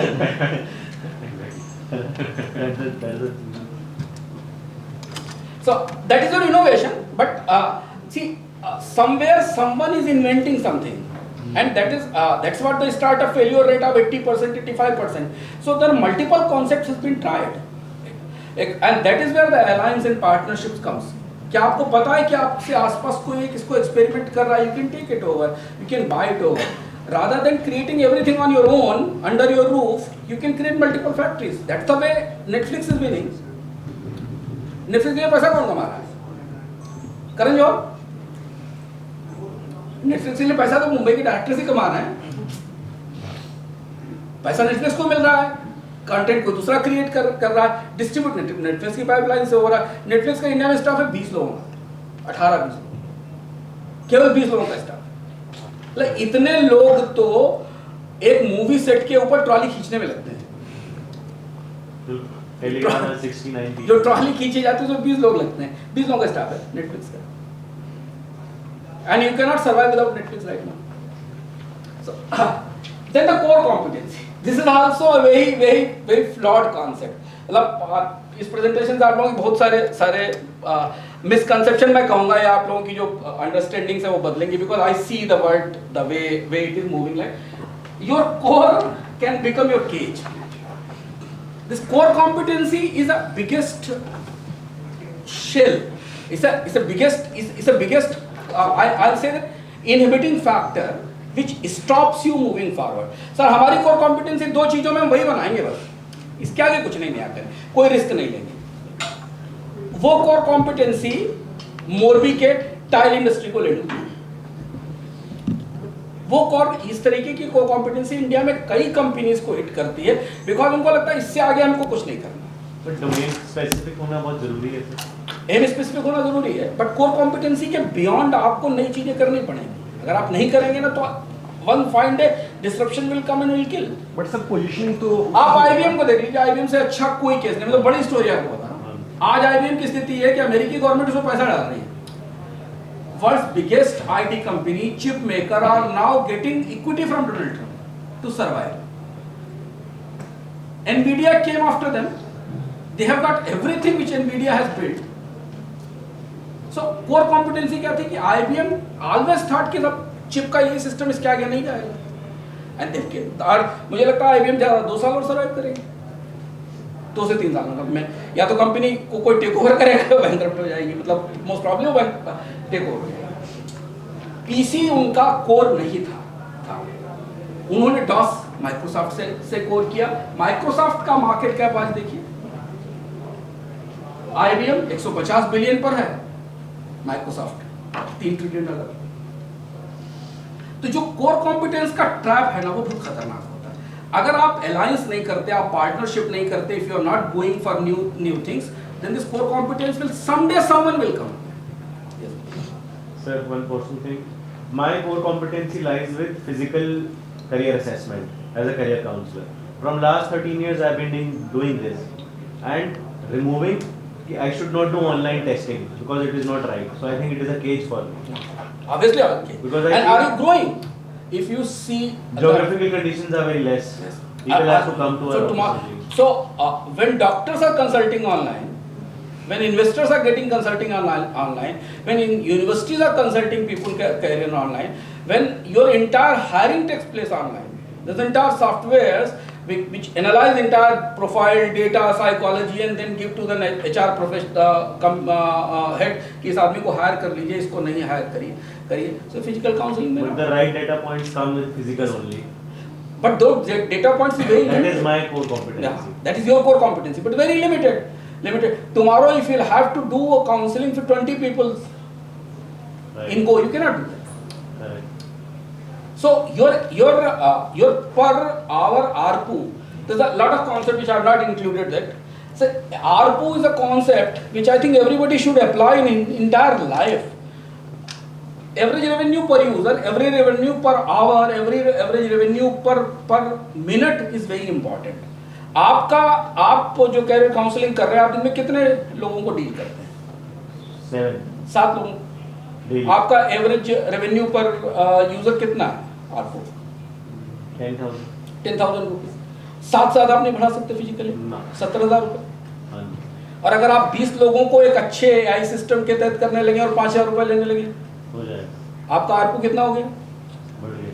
That's a So that is your innovation, but see, somewhere someone is inventing something, and that's what the startup failure rate of 80%, 85%. So there are multiple concepts has been tried, and that is where the alliance and partnerships comes. क्या आपको पता है कि आपसे आसपास कोई एक इसको एक्सपेरिमेंट कर रहा है, you can take it over, you can buy it over. Rather than creating everything on your own under your roof, you can create multiple factories. That's the way Netflix is winning. Netflix के पैसा कौन कमा रहा है? Karan Johar. Netflix के लिए पैसा तो मुंबई के डायरेक्टर से कमा रहे हैं। पैसा नेटफ्लिक्स को मिल रहा है, कंटेंट को दूसरा क्रिएट कर रहा है, डिस्ट्रीब्यूट नेटफ्लिक्स की पाइपलाइन से हो रहा है। नेटफ्लिक्स का इंडिया में स्टाफ है 20 लोगों का, 18-20 लोग, केवल 20 लोगों का स्टाफ। मतलब इतने लोग तो एक मूवी सेट के ऊपर ट्रॉली खींचने में लगते हैं। Telangana 69 people. जो ट्रॉली खींची जाती है उसमें 20 लोग लगते हैं, 20 लोगों का स्टाफ है नेटफ्लिक्स का, and you can not survive without Netflix right now. So then the core competency, this is also a very flawed concept. मतलब इस प्रेजेंटेशन से आप लोगों के बहुत सारे मिसकंसेप्शन मैं कहूंगा, या आप लोगों की जो अंडरस्टैंडिंग है वो बदलेंगी, because I see the world the way it is moving. Like your core can become your cage. This core competency is the biggest shell. It's a biggest. I'll say that inhibiting factor which stops you moving forward. Sir हमारी core competency दो चीजों में हम वही बनाएंगे बस, इसके आगे कुछ नहीं नया करें, कोई रिस्क नहीं लेंगे। वो core competency मोरबी के टाइल इंडस्ट्री को ले लूँ, वो इस तरीके की को कॉम्पिटेंसी इंडिया में कई कंपनीज को हिट करती है, बिकॉज उनको लगता है इससे आगे हमको कुछ नहीं करना। बट डोमेन स्पेसिफिक होना बहुत जरूरी है सर। एम स्पेसिफिक होना जरूरी है, बट कोर कॉम्पिटेंसी के बियॉन्ड आपको नई चीजें करनी पड़ेंगी। अगर आप नहीं करेंगे ना तो one fine day disruption will come and will kill. But sir positioning तो आप आईबीएम को देख लीजिए, आईबीएम से अच्छा कोई केस नहीं। मतलब बड़ी स्टोरी आपको बता रहा हूं। आज आईबीएम की स्थिति है कि अमेरिकी गवर्नमेंट उसमें पैसा डाल रही है। World's biggest IT company, chip maker, are now getting equity from Donald Trump to survive. Nvidia came after them. They have got everything which Nvidia has built. So core competency क्या थी कि IBM always thought कि सब chip का ये system इसके आगे नहीं जाएगा, and they came. और मुझे लगता है IBM ज़्यादा 2 साल और सर्वाइव करेगी, 2 से 3 साल में। या तो कंपनी को कोई टेक ओवर करेगा, बैंकरप्ट हो जाएगी, मतलब most problem take over. PC उनका कोर नहीं था। उन्होंने डॉस माइक्रोसॉफ्ट से कोर किया। माइक्रोसॉफ्ट का मार्केट कैप आज देखिए, आईबीएम 150 बिलियन पर है, माइक्रोसॉफ्ट 3 ट्रिलियन डॉलर। तो जो कोर कॉम्पिटेंस का ट्रैप है ना, वो बहुत खतरनाक होता है। अगर आप अलायंस नहीं करते, आप पार्टनरशिप नहीं करते, if you are not going for new things, then this core competence will someday someone will come. Sir, one personal thing. My core competency lies with physical career assessment as a career counselor. From last 13 years, I've been doing this and removing. I should not do online testing because it is not right. So I think it is a cage for me. Obviously, okay. Because and are you growing? If you see Geographical conditions are very less. Yes. People have to come to so our tomorrow, office. so when doctors are consulting online, when investors are getting consulting online, when universities are consulting people career online, when your entire hiring takes place online, there's entire softwares which analyze entire profile data psychology and then give to the HR professional head कि इस आदमी को hire कर लीजिए, इसको नहीं hire करिए। So physical counseling में But the right data points come with physical only. but those data points is very That limited. is my core competency. Yeah, that is your core competency, but very limited. Tomorrow if you'll have to do a counseling for 20 people Right. in Go, you cannot do that. Correct. So your per hour ARPU there's a lot of concepts which I have not included that. So ARPU is a concept which I think everybody should apply in entire life. Average revenue per user, every revenue per hour, every average revenue per minute is very important. आप जो career counselling कर रहे हैं, आप दिन में कितने लोगों को डील करते हैं? 7 लोगों। आपका एवरेज रेवेन्यू पर यूजर कितना है आपको? 10,000 रुपीज। 7 से ज्यादा आप नहीं बढ़ा सकते फिजिकली? 17,000 रुपए। और अगर आप 20 लोगों को एक अच्छे AI सिस्टम के तहत करने लगे और 5,000 रुपए लेने लगे, हो जाएगा। आपका ARPU कितना हो गया? बढ़ गया।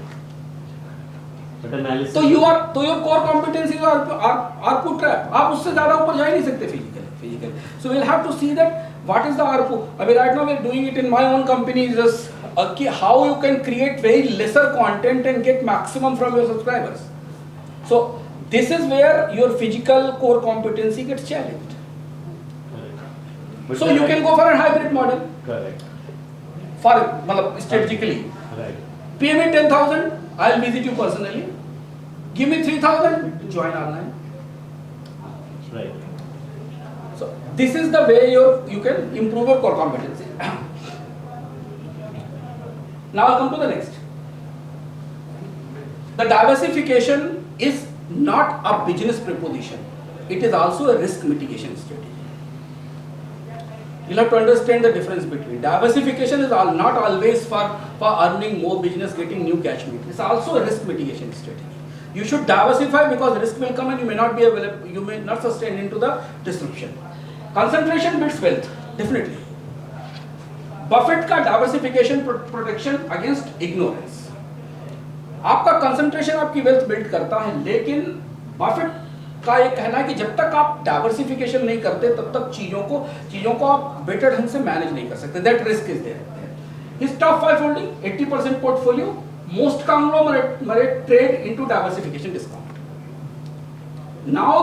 तो your core competency ARPU trap, आप उससे ज्यादा ऊपर जा ही नहीं सकते physically. So we will have to see that what is the ARPU. अभी right now we are doing it in my own company, just how you can create very lesser content and get maximum from your subscribers. So this is where your physical core competency gets challenged. So you can go for a hybrid model. Correct. For मतलब strategically. Right. Pay me 10,000, I'll visit you personally. Give me 3,000, join online. Right. So this is the way you can improve your core competency. Now I'll come to the next. The diversification is not a business proposition. It is also a risk mitigation strategy. You'll have to understand the difference between diversification is not always for earning more business, getting new cash meat. It's also a risk mitigation strategy. You should diversify because risk will come and you may not be available, you may not sustain into the disruption. Concentration builds wealth, definitely. Buffett का diversification protection against ignorance. आपका concentration आपकी wealth build करता है, लेकिन Buffett का ये कहना है कि जब तक आप डाइवर्सिफिकेशन नहीं करते तब तक चीजों को आप बेटर ढंग से मैनेज नहीं कर सकते. That risk is there. His top 5 holding 80% portfolio, most conglomerate trade into diversification discount. Now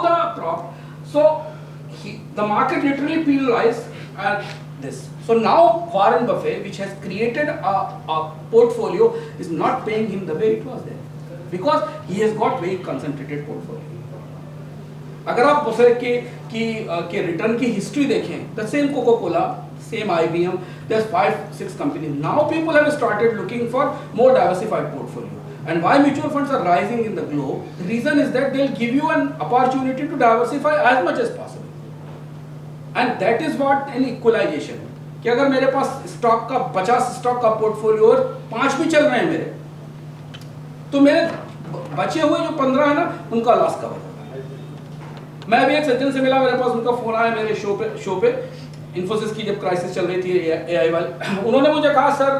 the market literally penalized at this. So now Warren Buffett, which has created a portfolio, is not paying him the way it was there because he has got very concentrated portfolio. अगर आप दूसरे के return की history देखें, the same Coca Cola, same IBM, there's 5-6 companies. Now people have started looking for more diversified portfolio. And why mutual funds are rising in the globe? The reason is that they'll give you an opportunity to diversify as much as possible. And that is what an equalization. कि अगर मेरे पास stock का 50 stock का portfolio और 5 भी चल रहे हैं मेरे, तो मेरे बचे हुए जो 15 है ना, उनका लॉस कवर. मैं अभी एक सज्जन से मिला, मेरे पास उनका फोन आया मेरे शो पे इन्फोसिस की जब क्राइसिस चल रही थी AI वाली. उन्होंने मुझे कहा सर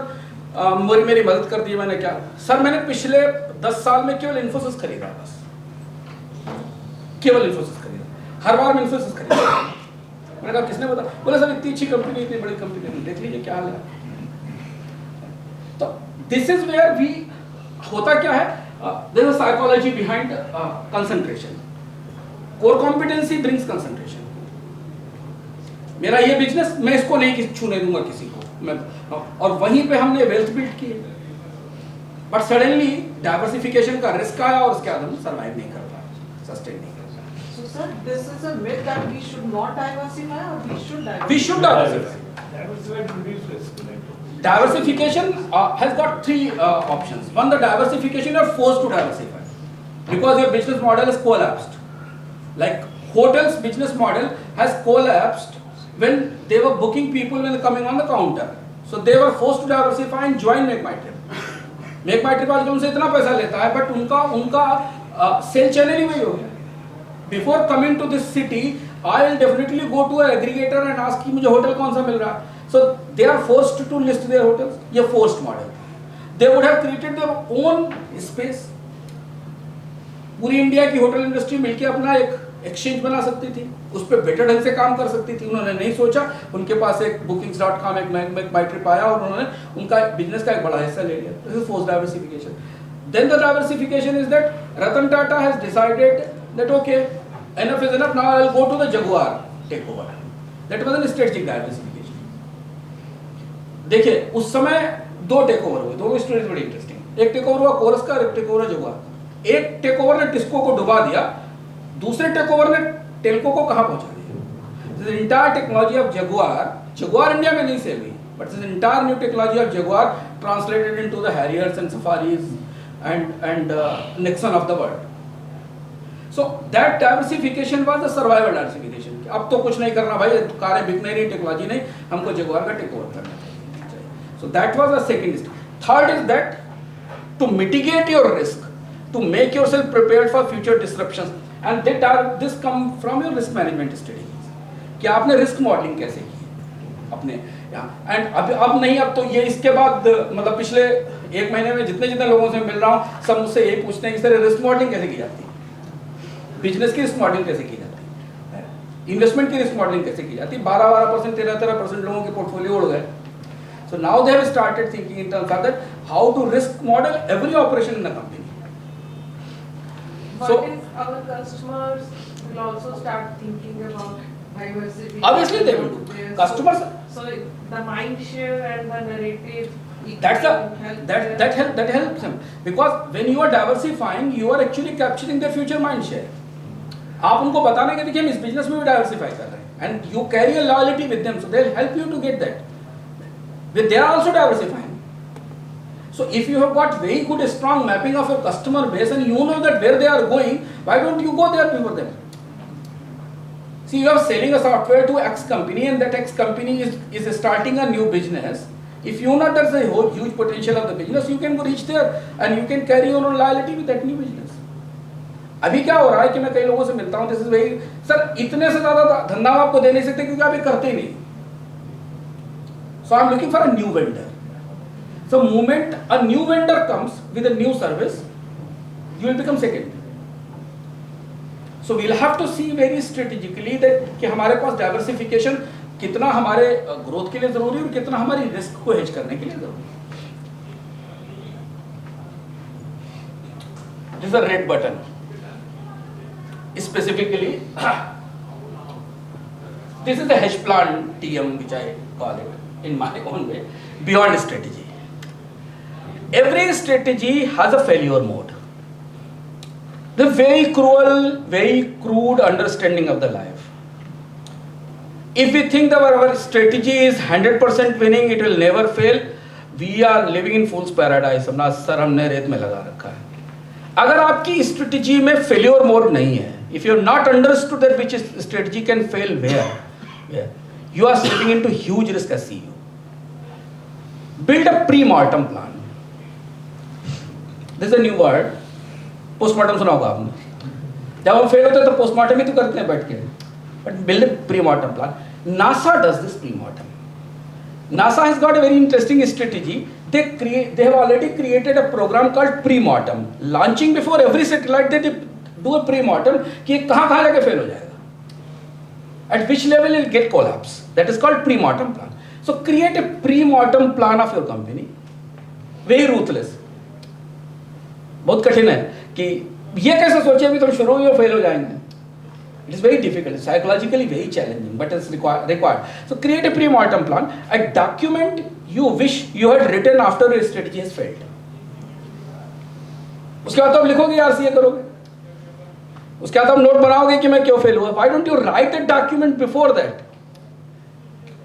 मेरी मदद कर दी. मैंने क्या सर, मैंने पिछले 10 साल में केवल इन्फोसिस खरीदा, बस केवल इन्फोसिस खरीदा, हर बार मैं इन्फोसिस खरीदा. मैंने कहा किसने बताया? बोले सर इतनी अच्छी कंपनी, इतनी बड़ी कंपनी, देख लीजिए क्या हाल है. तो दिस इज वेयर वी होता क्या है, there is a psychology behind concentration. Core competency brings concentration. मेरा ये बिजनेस, मैं इसको नहीं छूने दूंगा किसी को, मैं, और वहीं पे हमने वेल्थ बिल्ड की. बट सडनली डाइवर्सिफिकेशन का रिस्क आया और उसके बाद हम सर्वाइव नहीं कर पाए, सस्टेन नहीं कर पाए. So sir, this is a myth that we should not diversify or we should diversify? We should diversify. Diversify to reduce risk. Diversification has got 3 options. One, the diversification you are forced to diversify because your business model is collapsed. Like hotels business model has collapsed when they were booking people when coming on the counter. So they were forced to diversify and join Make My Trip. Make My Trip आज उनसे इतना पैसा लेता है, but उनका cell channel ही वही हो गया. Before coming to this city, I will definitely go to an aggregator and ask कि मुझे होटल कौन सा मिल रहा है. So they are forced to list their hotels. ये forced model. They would have created their own space. पूरी India की hotel industry मिलके अपना एक एक्सचेंज बना सकती थी, उस पर बेटर ढंग से काम कर सकती थी. उन्होंने नहीं सोचा. उनके पास एक bookings.com, एक Make My Trip आया और उन्होंने उनका बिजनेस का एक बड़ा हिस्सा ले लिया. This is forced diversification. Then the diversification is that Ratan Tata has decided that okay, enough is enough. Now I will go to the Jaguar takeover. That was a strategic diversification. देखिए उस समय 2 takeover हुए, दोनों stories बड़ी interesting. एक takeover हुआ coarse का और एक टेकओवर जगुआर. एक टेकओवर ने टिस्को को डुबा दिया दूसरे टेक ओवर ने टेलको को कहाँ पहुंचा दिया? Entire technology of Jaguar India में नहीं सेल हुई, but this entire new technology of Jaguar translated into the Harriers and Safaris and Nixon of the world. So that diversification was the survival diversification. अब तो कुछ नहीं करना भाई, कारें बिक नहीं रही, टेक्नोलॉजी नहीं, हमको जगुआर का टेक ओवर करना चाहिए. So that was the second step. Third is that to mitigate your risk, to make yourself prepared for future disruptions, and this come from your risk management strategies. कि आपने risk modelling कैसे की अपने and अब नहीं, अब तो ये इसके बाद मतलब पिछले एक महीने में जितने लोगों से मिल रहा हूँ सब मुझसे यही पूछते हैं कि सर रिस्क मॉडलिंग कैसे की जाती है, बिजनेस की रिस्क मॉडलिंग कैसे की जाती है, इन्वेस्टमेंट की रिस्क मॉडलिंग कैसे की जाती है. 12% 13% लोगों के पोर्टफोलियो उड़ गए. So now they have started thinking in terms of that how to risk model every operation in the company. But if our customers will also start thinking about diversity. Obviously they will do. Yes. Customers. So the mind share and the narrative. That's help that helps them, because when you are diversifying, you are actually capturing their future mind share. आप उनको बताने के देखिए हम इस business में भी diversify कर रहे हैं, and you carry a loyalty with them, so they'll help you to get that. But they are also diversifying. So if you have got very good strong mapping of your customer base and you know that where they are going, why don't you go there before them? See, you are selling a software to X company and that X company is starting a new business. If you know there's a huge potential of the business, you can go reach there and you can carry your own loyalty with that new business. अभी क्या हो रहा है कि मैं कई लोगों से मिलता हूँ, दिस इज वेरी सर इतने से ज्यादा धंधा हम आपको दे नहीं सकते क्योंकि आप ये करते ही नहीं. So I am looking for a new vendor. So moment a new vendor comes with a new service, you will become second. So we'll have to see very strategically that कि हमारे पास diversification कितना हमारे growth के लिए जरूरी है और कितना हमारी रिस्क को हेज करने के लिए जरूरी है. This is a red button. Specifically, this is the hedge plan TM, which I call it in my own way, beyond strategy. Every strategy has a failure mode. The very cruel, very crude understanding of the life. If we think that our strategy is 100% winning, it will never fail, we are living in fool's paradise. अपना sir हमने रेत में लगा रखा है. अगर आपकी strategy में फेल्योर मोड नहीं है, if you have not understood that which strategy can fail where, you are slipping into huge risk as CEO. Build a pre-mortem plan. This is a new word. Postmortem सुना होगा आपने. जब हम fail होते हैं तो पोस्टमार्टम ही तो करते हैं बैठ के. But build a pre-mortem plan. NASA does this pre-mortem. NASA has got a very interesting strategy. They have already created a program called pre-mortem. Launching before every satellite, they do a pre-mortem कि कहाँ जाके fail हो जाएगा. At which level it will get collapse. That is called pre-mortem plan. So create a pre-mortem plan of your company. Very ruthless. बहुत कठिन है कि ये कैसे सोचे अभी तुम शुरू में फेल हो जाएंगे. It is very difficult, psychologically very challenging, but it's required. So create a pre-mortem plan, a document you wish you had written after your strategy has failed. उसके बाद तो आप लिखोगे यार सीए करोगे, उसके बाद आप नोट बनाओगे कि मैं क्यों फेल हुआ. Why don't you write a document before that?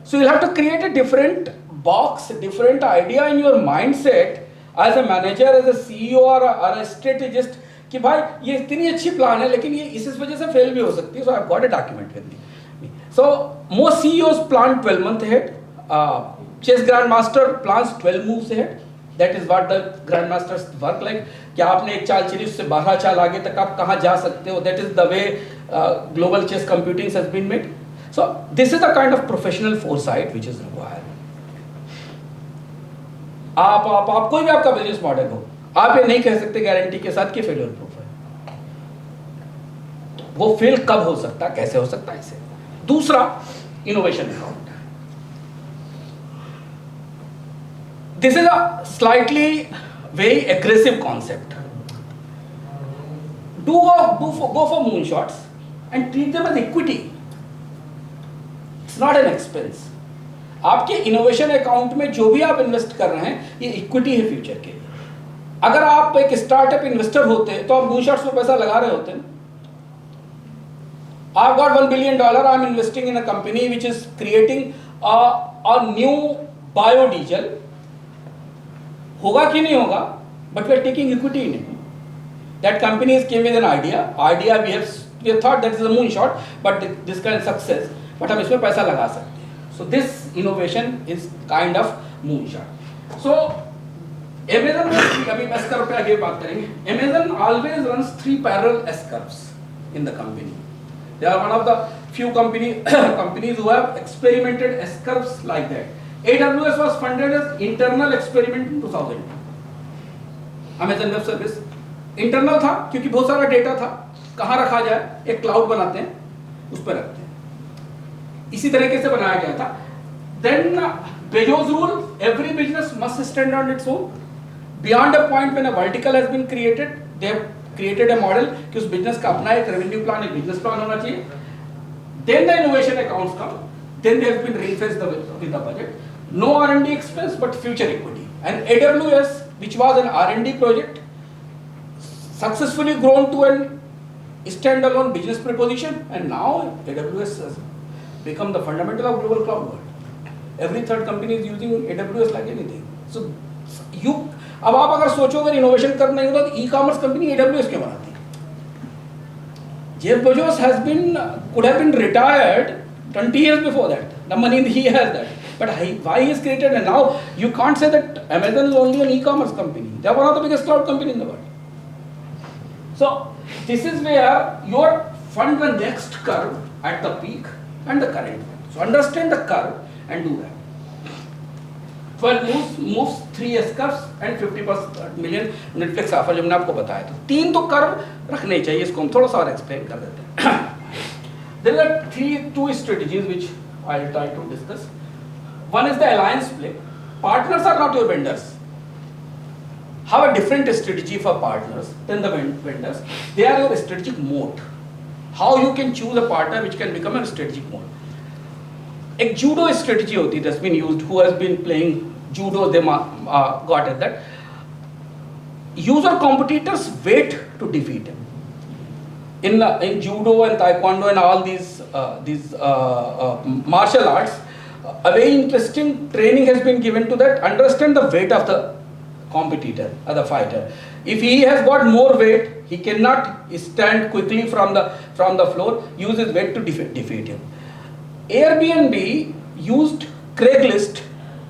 So you'll have to create a different box, different idea in your mindset as a manager, as a CEO or a strategist कि भाई ये इतनी अच्छी plan है लेकिन ये इस वजह से फेल भी हो सकती है. So I've got a document with me. So most CEOs plan 12 months ahead. Chess Grandmaster plans 12 moves ahead. That is what the Grandmasters work like. कि आपने एक चाल चली उससे 12 चाल आगे तक आप कहाँ जा सकते हो. That is the way global chess computing has been made. So this is the kind of professional foresight which is required. आप कोई भी आपका बिजनेस मॉडल हो, आप ये नहीं कह सकते गारंटी के साथ कि फेलियर प्रूफ है. वो फेल कब हो सकता है, कैसे हो सकता है इसे. दूसरा innovation account. This is a slightly very aggressive concept. go for moonshots and treat them as equity. It's not an expense. आपके इनोवेशन अकाउंट में जो भी आप इन्वेस्ट कर रहे हैं ये इक्विटी है फ्यूचर के लिए. अगर आप एक स्टार्टअप इन्वेस्टर होते तो आप मूनशॉट्स में पैसा लगा रहे होते. I've got $1 billion. I'm investing in a company which is creating a new biodiesel. होगा कि नहीं होगा? But we are taking equity in it. That company came with an idea. We have thought that is a moonshot, but this kind of success. But हम इसमें पैसा लगा सकते हैं. So this innovation is kind of moonshot. So Amazon में अभी S curve पे आगे बात करेंगे. Amazon always runs 3 parallel S curves in the company. They are one of the few companies who have experimented S curves like that. AWS was funded as internal experiment in 2000. Amazon Web Service internal था क्योंकि बहुत सारा data था, कहाँ रखा जाए, एक cloud बनाते हैं, उस पर रखते हैं, इसी तरीके से बनाया गया था. Then Bezos rule, every business must stand on its own. Beyond a point when a vertical has been created, they have created a model कि उस बिजनेस का अपना एक रेवेन्यू प्लान, एक बिजनेस प्लान होना चाहिए. Then the innovation accounts come. Then they have been reinforced with the budget. No R&D expense but future equity. And AWS, which was an R&D project, successfully grown to a standalone business proposition, and now AWS has become the fundamental of global cloud world. Every third company is using AWS like anything. So you, अब आप अगर सोचो अगर innovation करना ही होता तो e-commerce company AWS क्यों बनाती? Jeff Bezos could have been retired 20 years before that. The money he has that. But why he is created, and now you can't say that Amazon is only an e-commerce company. They are one of the biggest cloud companies in the world. So this is where you fund the next curve at the peak and the current one. So understand the curve and do that. 12 moves 3 S curves and 50% million Netflix offer जो मैंने आपको बताया था. 3 तो curve रखने चाहिए, इसको हम थोड़ा सा और एक्सप्लेन कर देते हैं. There are two strategies which I'll try to discuss. One is the alliance play. Partners are not your vendors. Have a different strategy for partners than the vendors. They are your strategic moat. How you can choose a partner which can become a strategic moat. एक judo strategy होती है that's been used. Who has been playing judo? They got at that. User competitors wait to defeat him. In judo and taekwondo and all these martial arts, a very interesting training has been given to that. Understand the weight of the competitor or the fighter. If he has got more weight, he cannot stand quickly from the floor. Use his weight to defeat him. Airbnb used Craigslist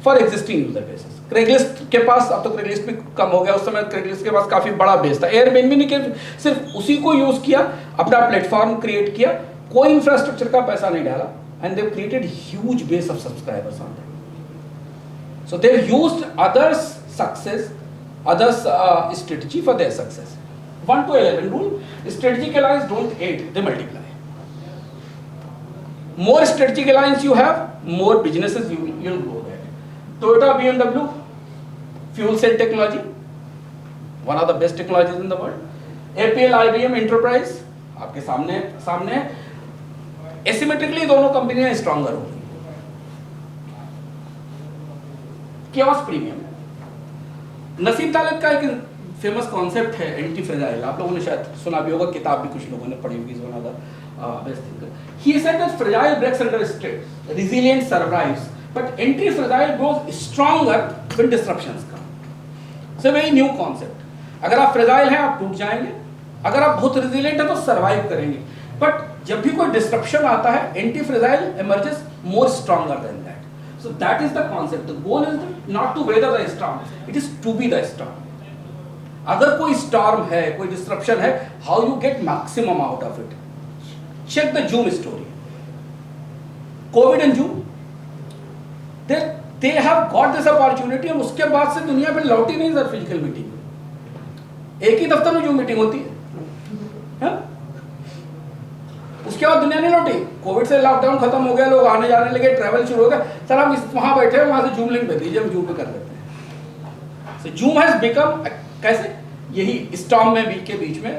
for existing user bases. Craigslist के पास अब तो Craigslist भी कम हो गया, उस समय Craigslist के पास काफी बड़ा बेस था. Airbnb ने सिर्फ उसी को यूज किया, अपना प्लेटफॉर्म क्रिएट किया, कोई इंफ्रास्ट्रक्चर का पैसा नहीं डाला, and they've created huge base of subscribers on that. So they've used others' success, others' strategy for their success. 1 to 11 rule: strategic alliance don't aid, they multiply. More strategic alliance you have, more businesses you'll grow there. Toyota, BMW, fuel cell technology, one of the best technologies in the world. APL, IBM, Enterprise, आपके सामने asymmetrically दोनों कंपनियां stronger हो गई. Chaos premium. नसीब तालिब का एक famous concept है एंटी फ्रेजाइल. आप लोगों ने शायद सुना भी होगा, किताब भी कुछ लोगों ने पढ़ी होगी. One of the best thinker. He said that fragile breaks under stress, resilient survives, but anti-fragile grows stronger when disruptions come. It's a very new concept. अगर आप fragile हैं आप टूट जाएंगे, अगर आप बहुत resilient हैं तो survive करेंगे. But जब भी कोई disruption आता है, anti-fragile emerges more stronger than that. So that is the concept. The goal is not to weather the storm, it is to be the storm. अगर कोई storm है, कोई disruption है, how you get maximum out of it. Check the Zoom story. COVID and Zoom. They have got this opportunity और उसके बाद से दुनिया में लौटी नहीं सर फिजिकल मीटिंग. एक ही दफ्तर में जूम मीटिंग होती है. उसके बाद दुनिया नहीं लौटी. कोविड से लॉकडाउन खत्म हो गया, लोग आने जाने लगे, ट्रैवल शुरू हो गया. सर हम वहां बैठे हैं, वहां से जूम लिंक भेज दीजिए, हम जूम पे कर लेते हैं. So Zoom has become कैसे यही स्टॉर्म में के बीच में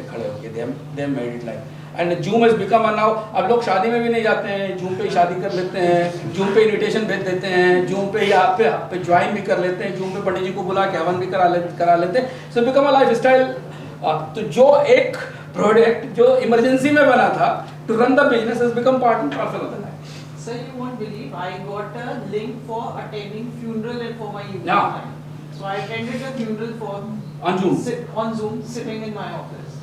खड़े हो गए. They made it like. And zoom has become now. अब लोग शादी में भी नहीं जाते हैं, जूम पे ही शादी कर लेते हैं, जूम पे इनविटेशन भेज देते हैं, जूम पे ही आप पे ज्वाइन भी कर लेते हैं, जूम पे पंडित जी को बुला के हवन भी करा लेते हैं. So become a life style. तो जो एक प्रोडक्ट जो इमरजेंसी में बना था, to run the business has become part and parcel of the life. Sir, you won't believe, I got a link for attending funeral and for my evening Yeah. time. So I attended the funeral for On Zoom. on Zoom, sitting in my office.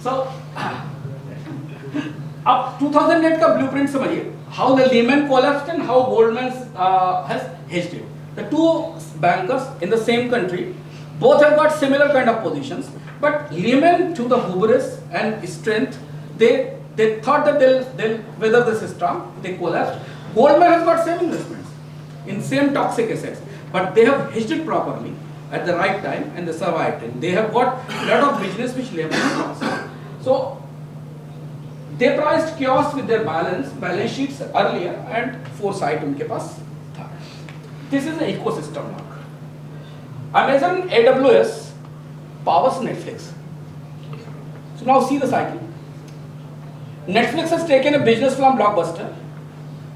So, अब 2008 का blueprint समझिए, how the Lehman collapsed and how Goldman has hedged it. The two bankers in the same country, both have got similar kind of positions, but Lehman, to the hubris and strength, they thought that they'll weather the system, they collapsed. Goldman has got same investments in same toxic assets, but they have hedged it properly at the right time and they survived it. They have got a lot of business which Lehman has lost. So they priced chaos with their balance sheets earlier and foresight उनके पास था. This is an ecosystem now. Amazon AWS powers Netflix. So now see the cycle. Netflix has taken a business from Blockbuster,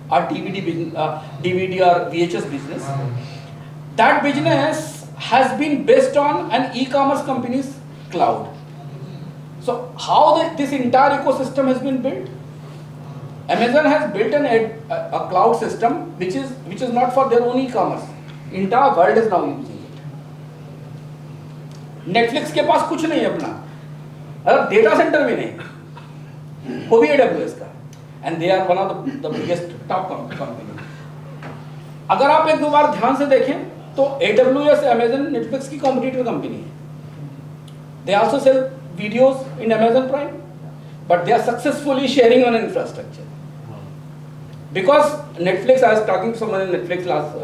or DVD or VHS business. That business has been based on an e-commerce company's cloud. So how this entire ecosystem has been built? Amazon has built a cloud system which is not for their own e-commerce. Entire world is now using it. Netflix के पास कुछ नहीं है अपना, data centre भी नहीं, वो भी AWS का, and they are one of the biggest top company. अगर आप एक दो बार ध्यान से देखें तो AWS Amazon Netflix की competitor company है. They also sell videos in Amazon Prime, but they are successfully sharing on infrastructure. Because Netflix, I was talking to someone in Netflix last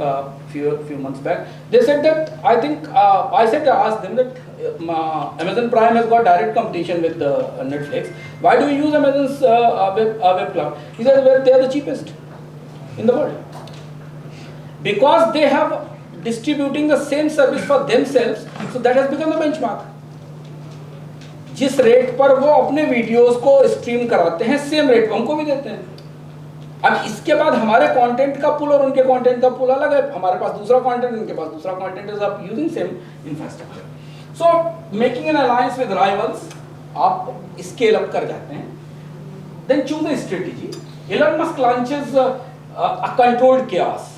few months back. They said that I asked them that Amazon Prime has got direct competition with Netflix. Why do you use Amazon's web cloud? He said, well, they are the cheapest in the world. Because they have distributing the same service for themselves, so that has become the benchmark. जिस rate पर वो अपने videos को stream कराते हैं same rate पर हमको भी देते हैं. अब इसके बाद हमारे कंटेंट का पूल और उनके कंटेंट का पूल अलग है. हमारे पास दूसरा कंटेंट, उनके पास दूसरा कंटेंट, इज आप using same infrastructure. So making an alliance with rivals, आप स्केल अप कर जाते हैं. Then choose the strategy. Elon Musk launches a controlled chaos.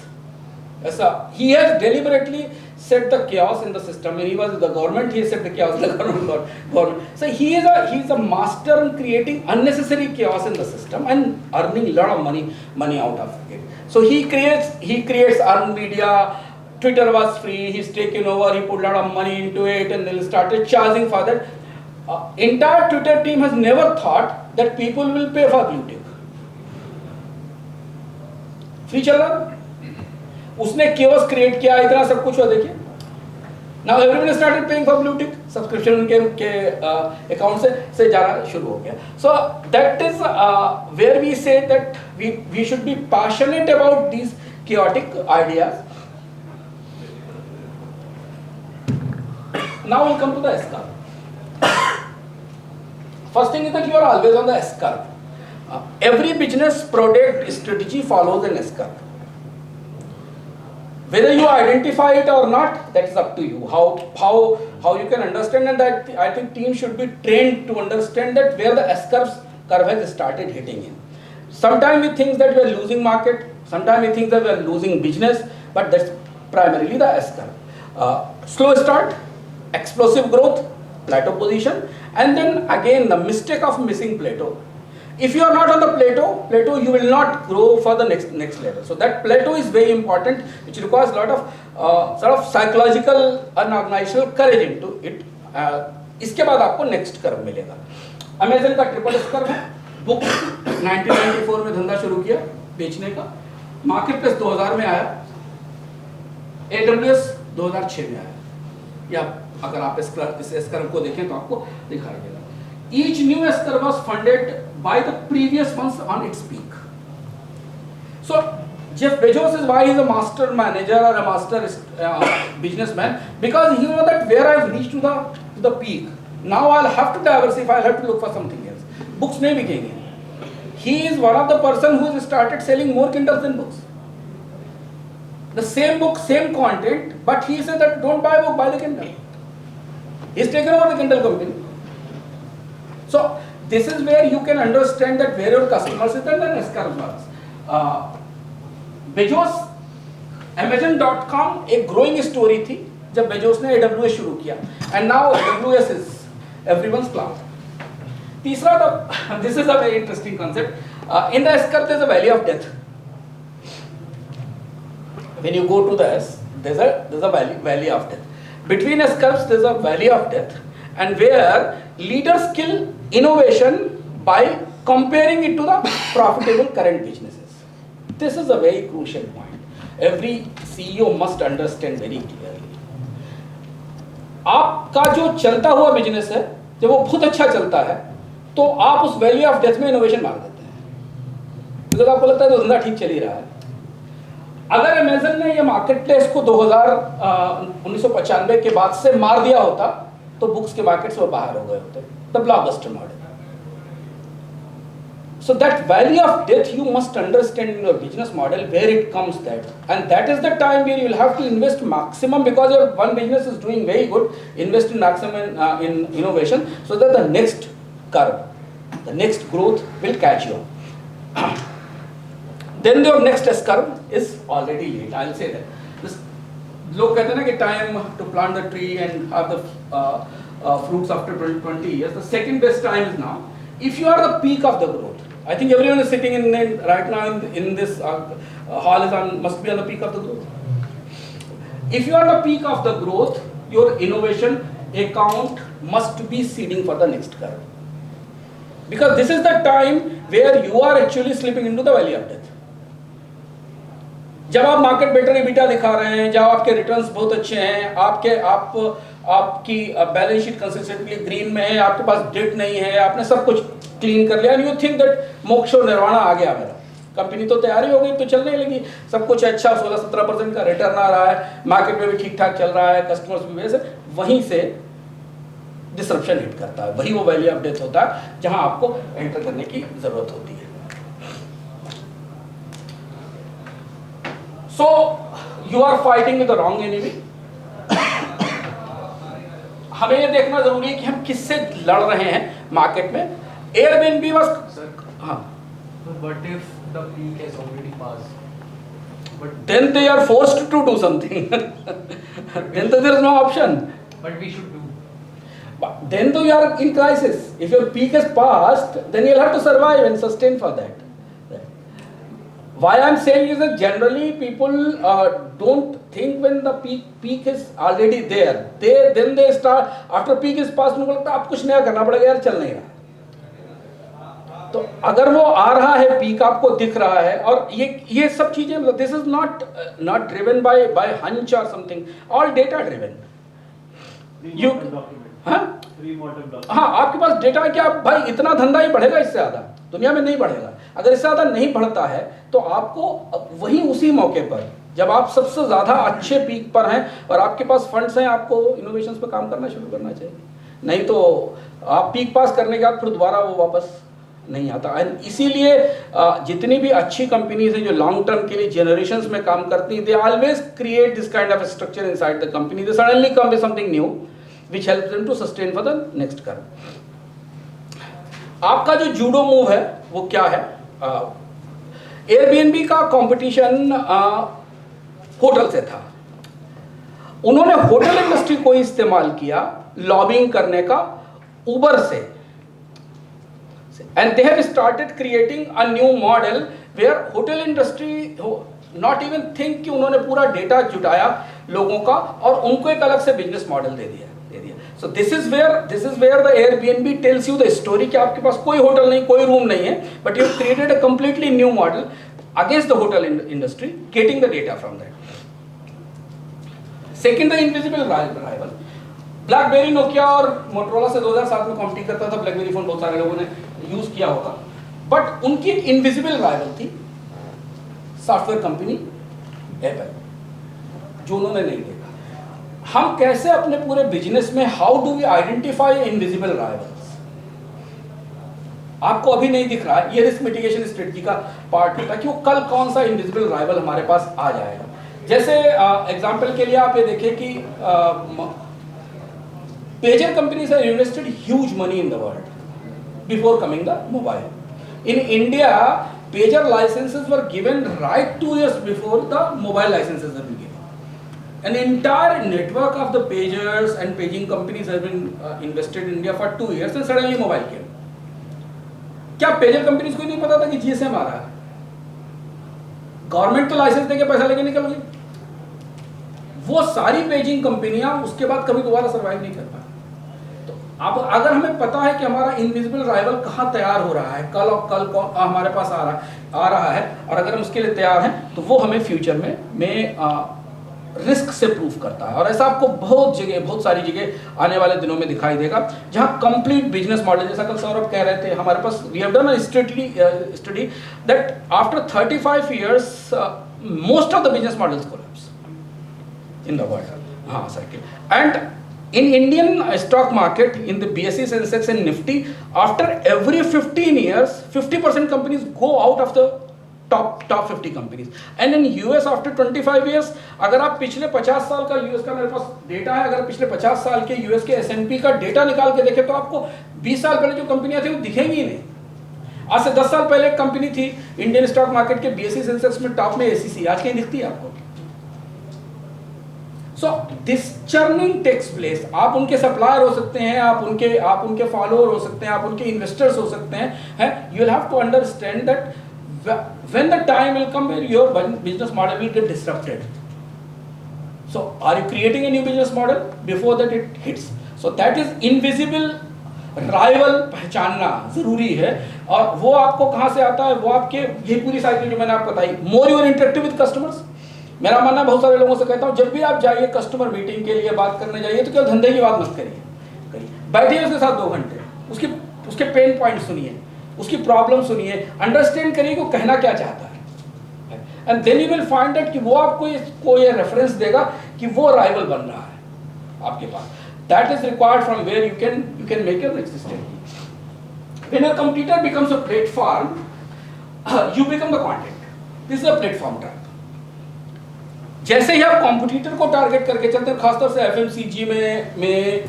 He has deliberately set the chaos in the system. When he was in the government, he set the chaos in the government. So he is a master in creating unnecessary chaos in the system and earning a lot of money out of it. So he creates earned media. Twitter was free. He's taken over. He put a lot of money into it, and they started charging for that. Entire Twitter team has never thought that people will pay for blue tick. Free चल रहा, उसने chaos create किया, इतना सब कुछ हुआ. देखिए, now everyone started paying for blue tick subscription. उनके account से जाना शुरू हो गया. So that is where we say that we should be passionate about these chaotic ideas. Now we'll come to the S-curve. First thing is that you are always on the S-curve. Every business product strategy follows an S-curve. Whether you identify it or not, that is up to you. How you can understand, and that I think teams should be trained to understand that where the S-curve has started hitting in. Sometimes we think that we are losing market. Sometimes we think that we are losing business, but that's primarily the S-curve. Slow start, explosive growth, plateau position, and then again the mistake of missing plateau. If you are not on the plateau, you will not grow for the next level. So that plateau is very important, which requires a lot of sort of psychological and organizational courage into it. इसके बाद आपको next curve मिलेगा. Amazon का triple S curve है. Book 1994 में धंधा शुरू किया बेचने का. मार्केट प्लेस 2000 में आया. AWS 2006 में आया. या अगर आप इस एस कर्व को देखें तो आपको दिखाई देगा. Each new S-curve was funded by the previous ones on its peak. So Jeff Bezos is why he's a master manager or a master businessman, because he knows that where I've reached to the peak, now I'll have to diversify. I'll have to look for something else. Books नहीं बिकेंगे. He is one of the person who has started selling more Kindles than books. The same book, same content, but he said that don't buy a book, buy the Kindle. He's taken over the Kindle company. So this is where you can understand that where your customers is and then S-curve works. Bezos, Amazon.com एक growing story थी जब Bezos ने AWS शुरू किया, and now AWS is everyone's cloud. तीसरा, this is a very interesting concept. In the S-curve there is a valley of death. When you go to the S, there's a valley of death. Between S-curves there's a valley of death, and where leaders kill innovation by comparing it to the profitable current businesses. This is a very crucial point. Every CEO must understand very clearly. आपका जो चलता हुआ business है, जब वो बहुत अच्छा चलता है तो आप उस वैल्यू ऑफ डेथ में इनोवेशन मार देते हैं, बिकॉज आपको लगता है तो धंधा ठीक चल ही रहा है. अगर अमेज़न ने ये मार्केट प्लेस को 1995 के बाद से मार दिया होता तो बुक्स के मार्केट से वो बाहर हो गए होते. The blockbuster model. So that valley of death you must understand in your business model where it comes that, and that is the time where you will have to invest maximum, because your one business is doing very good. Invest in maximum in innovation so that the next curve, the next growth will catch you. Then your next S curve is already late. I'll say that. This लोग कहते हैं ना कि time to plant the tree and have the fruits after 20 years. The second best time is now. If you are the peak of the growth, I think everyone is sitting in right now in this hall must be on the peak of the growth. If you are the peak of the growth, your innovation account must be seeding for the next curve, because this is the time where you are actually slipping into the valley of death. जब आप market better EBITDA दिखा रहे हैं, जब आपके returns बहुत अच्छे हैं, आपकी बैलेंस शीट कंसिस्टेंटली ग्रीन में है, आपके पास डेट नहीं है, आपने सब कुछ क्लीन कर लिया, एंड यू थिंक दैट मोक्ष और निर्वाणा आ गया मेरा, कंपनी तो तैयारी हो गई, तो चलने लगी, सब कुछ अच्छा 16-17% का रिटर्न आ रहा है, मार्केट में भी ठीक ठाक चल रहा है, कस्टमर्स भी वैसे, वहीं से डिसरप्शन हिट करता है. वही वो वैल्यू ऑफ डेथ होता है जहां आपको एंटर करने की जरूरत होती है. So you are fighting with the wrong enemy. हमें ये देखना जरूरी है कि हम किससे लड़ रहे हैं मार्केट में. Airbnb was, हाँ. What if the peak has already passed? But then they are forced to do something. Then there is no option. But we should do. But then though you are in crisis. If your peak has passed, then you'll have to survive and sustain for that. Why I'm saying is that generally people don't think when the peak is already there. Then they start, after peak is passed, उनको लगता है अब कुछ नया करना पड़ेगा यार, चल नहीं रहा. तो अगर वो आ रहा है, पीक आपको दिख रहा है, और ये सब चीजें, this is not driven by hunch और something, all data driven. You हाँ, आपके पास डेटा है कि आप भाई इतना धंधा ही बढ़ेगा, इससे ज्यादा दुनिया में नहीं बढ़ेगा. अगर इससे ज्यादा नहीं बढ़ता है तो आपको वही उसी मौके पर, जब आप सबसे ज्यादा अच्छे पीक पर हैं और आपके पास फंड्स हैं, आपको इनोवेशंस पे काम करना शुरू करना चाहिए. नहीं तो आप पीक पास करने के बाद फिर दोबारा वो वापस नहीं आता. एंड इसीलिए जितनी भी अच्छी कंपनीज हैं जो लॉन्ग टर्म के लिए जनरेशंस में काम करती हैं, they always create this kind of structure inside the company. They suddenly come with something new which helps them to sustain for the next curve. आपका जो जूडो मूव है वो क्या है? एयरबीएनबी का कंपटीशन होटल से था. उन्होंने होटल इंडस्ट्री को इस्तेमाल किया लॉबिंग करने का उबर से, and they have started creating a new model where hotel industry not even think कि उन्होंने पूरा डेटा जुटाया लोगों का और उनको एक अलग से बिजनेस मॉडल दे दिया. So this is where the Airbnb tells you the story कि आपके पास कोई होटल नहीं, कोई रूम नहीं है, but you have created a completely new model against the hotel industry, getting the data from that. Second, the invisible rival. BlackBerry, Nokia और Motorola से 2007 में कॉम्पीट करता था. BlackBerry फोन बहुत सारे लोगों ने यूज किया होगा, बट उनकी एक इनविजिबल राइवल थी सॉफ्टवेयर कंपनी एप्पल, जो उन्होंने नहीं देखा. हम कैसे अपने पूरे बिजनेस में, how do we identify invisible rivals? आपको अभी नहीं दिख रहा है, ये रिस्क मिटिगेशन स्ट्रेटजी का पार्ट होता है कि वो कल कौन सा इनविजिबल राइवल हमारे पास आ जाएगा. जैसे एग्जांपल के लिए आप ये देखें कि pager companies have invested huge money in the world. before coming the mobile. In India, pager licenses were given right 2 years before the mobile licenses have been given. An entire network of the pagers and paging companies have been invested in India for 2 years and suddenly mobile came. क्या pager companies को नहीं पता था कि GSM आ रहा है? Government तो licence देके पैसा लेके निकल गई। वो सारी पेजिंग कंपनियां उसके बाद कभी दोबारा सर्वाइव नहीं कर पाई। तो अब अगर हमें पता है कि हमारा इनविजिबल राइवल कहाँ तैयार हो रहा है, कल और कल कौन हमारे पास आ रहा है, और अगर हम उसके लिए तैयार हैं तो वो हमें फ्यूचर में रिस्क से प्रूफ करता है। और ऐसा आपको बहुत सारी जगह आने वाले दिनों में दिखाई देगा, जहाँ कंप्लीट बिजनेस मॉडल, जैसा कल सौरभ कह रहे थे, हमारे पास we have done a study that after 35 years most of the business models collapse in the world. Circle. And in Indian stock market, in the BSE, Sensex and Nifty, after every 15 years, 50% companies go out of the top 50 companies. And in US after 25 years, अगर आप पिछले 50 साल का US का, मेरे पास data है, अगर पिछले 50 साल के US के S&P का डेटा निकाल के देखें तो आपको 20 साल पहले जो कंपनियां थी वो दिखेंगी ही नहीं। आज से 10 साल पहले एक कंपनी थी इंडियन स्टॉक मार्केट के BSE सेंसेक्स में टॉप में ACC, आज कहीं दिखती है आपको? So this churning takes place. आप उनके सप्लायर हो सकते हैं, आप उनके फॉलोअर हो सकते हैं, आप उनके इन्वेस्टर्स हो सकते हैं। You will have to understand that when the time will come where your business model will get disrupted. So are you creating a new business model before that it hits? So that is invisible rival पहचानना जरूरी है। और वो आपको कहाँ से आता है? वो आपके ये पूरी साइकिल जो मैंने आपको बताई, मोर यूर इंटरेक्टिव विद कस्टमर्स। मेरा मानना बहुत सारे लोगों से कहता हूँ, जब भी आप जाइए कस्टमर मीटिंग के लिए बात करने जाइए तो केवल धंधे की बात मत करिए, बैठिए उसके साथ 2 घंटे, उसके पेन पॉइंट सुनिए, उसकी प्रॉब्लम सुनिए, अंडरस्टैंड करिए कि वो कहना क्या चाहता है, and then you will find that कि वो आपको ये रेफरेंस देगा कि वो राइवल बन रहा है आपके पास। That is required from where you can make your next step. When a computer becomes a platform, you become the content. This is a platform trap. जैसे ही आप कॉम्पिटिटर को टारगेट करके चलते हैं, खासतौर से FMCG में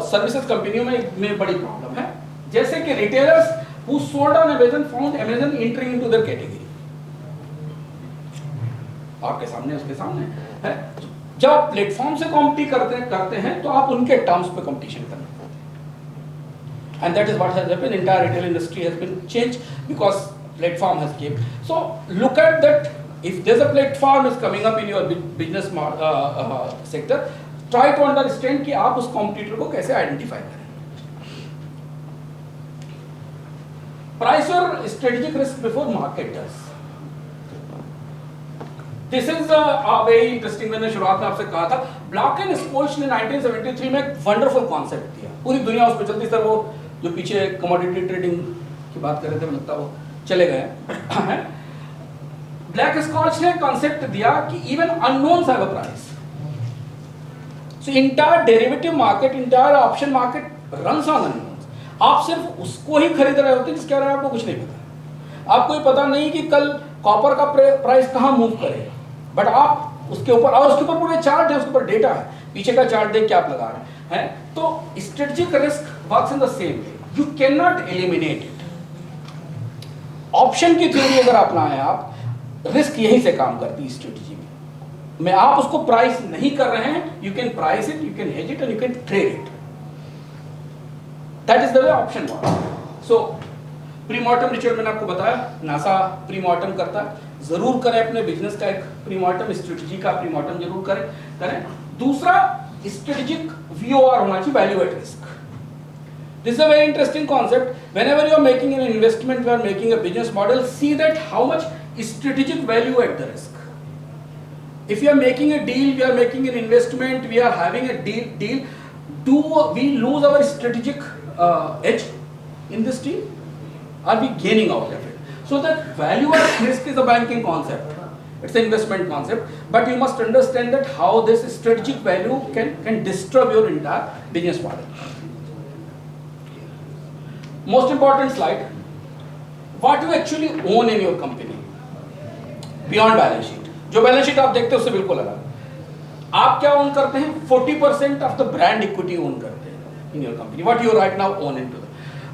सर्विसेज कंपनियों में बड़ी प्रॉब्लम है। जैसे कि retailers who sold on Amazon found Amazon entering into their category. आपके सामने, उसके सामने है। जब आप प्लेटफॉर्म से कॉम्पीट करते हैं तो आप उनके टर्म्स पे कॉम्पिटिशन करते हैं। And that is what has happened. Entire retail industry has been changed because platform has came. So look at that. If there's a platform is coming up in your business sector, try to understand कि आप उस competitor को कैसे identify करें। Price your strategic risk before market does. This is a very interesting, मैंने शुरुआत में आपसे कहा था, ब्लॉक एंड स्पोल्स ने 1973 में एक वंडरफुल कॉन्सेप्ट दिया, पूरी दुनिया उस पर चलती। सर वो जो पीछे कमोडिटी ट्रेडिंग की बात कर रहे थे, लगता वो चले गए। ब्लैक स्कॉच ने कॉन्सेप्ट दिया कि even unknowns have a price. So entire derivative market, entire option market runs on unknown. आप सिर्फ उसको ही खरीद रहे होते हैं जिसके बारे में आपको कुछ नहीं पता। आपको ये पता नहीं कि कल कॉपर का प्राइस कहाँ मूव करेगा, बट आप उसके ऊपर, और उसके ऊपर पूरे चार्ट है, उसके ऊपर डेटा है, पीछे का चार्ट देख के आप लगा रहे हैं। तो strategic risk works in the same way, you can not eliminate it. Option की थ्योरी अगर अपनाएं आप, रिस्क यहीं से काम करती है स्ट्रेटेजी में आप उसको प्राइस नहीं कर रहे हैं, you can price it, you can hedge it and you can trade it. That is the way option works. So premortem Richard मैंने आपको बताया, नासा प्रीमॉर्टम करता है, जरूर करें अपने बिजनेस का एक प्रीमॉर्टम, स्ट्रेटजी का प्रीमॉर्टम जरूर करें। दूसरा स्ट्रेटेजिक VOR होना चाहिए, value at risk. This is a very interesting concept. Whenever you are making an investment, you are making a business model, see that how much strategic value at the risk. If you are making a deal, we are making an investment, we are having a deal, do we lose our strategic edge in this deal? Are we gaining out of it? So that value at risk is a banking concept. It's an investment concept, but you must understand that how this strategic value can disturb your entire business model. Most important slide, what you actually own in your company beyond balance sheet. जो balance sheet आप देखते हैं उससे बिल्कुल अलग। आप क्या own करते हैं? 40% of the brand equity own करते हैं in your company, what you right now own into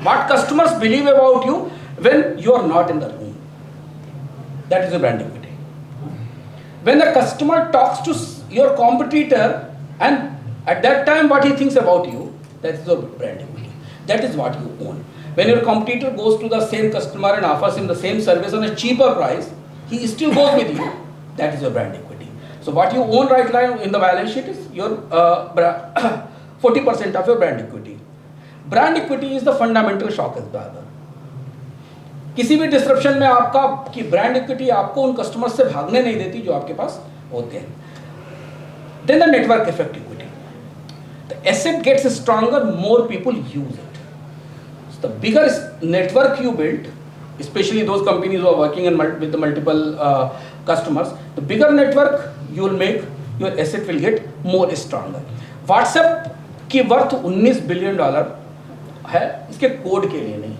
What customers believe about you when you are not in the room. That is your brand equity. When the customer talks to your competitor and at that time what he thinks about you, that is your brand equity. That is what you own. When your competitor goes to the same customer and offers him the same service on a cheaper price, he still goes with you. That is your brand equity. So what you own right now in the balance sheet is your 40% of your brand equity. Brand equity is the fundamental shock absorber. किसी भी disruption में आपका की brand equity आपको उन customer से भागने नहीं देती जो आपके पास होते हैं. Then the network effect equity. The asset gets stronger, more people use it. So the bigger network you build, especially those companies who are working with the multiple customers, the bigger network you will make, your asset will get more stronger. WhatsApp की worth $19 billion है, इसके code के लिए नहीं.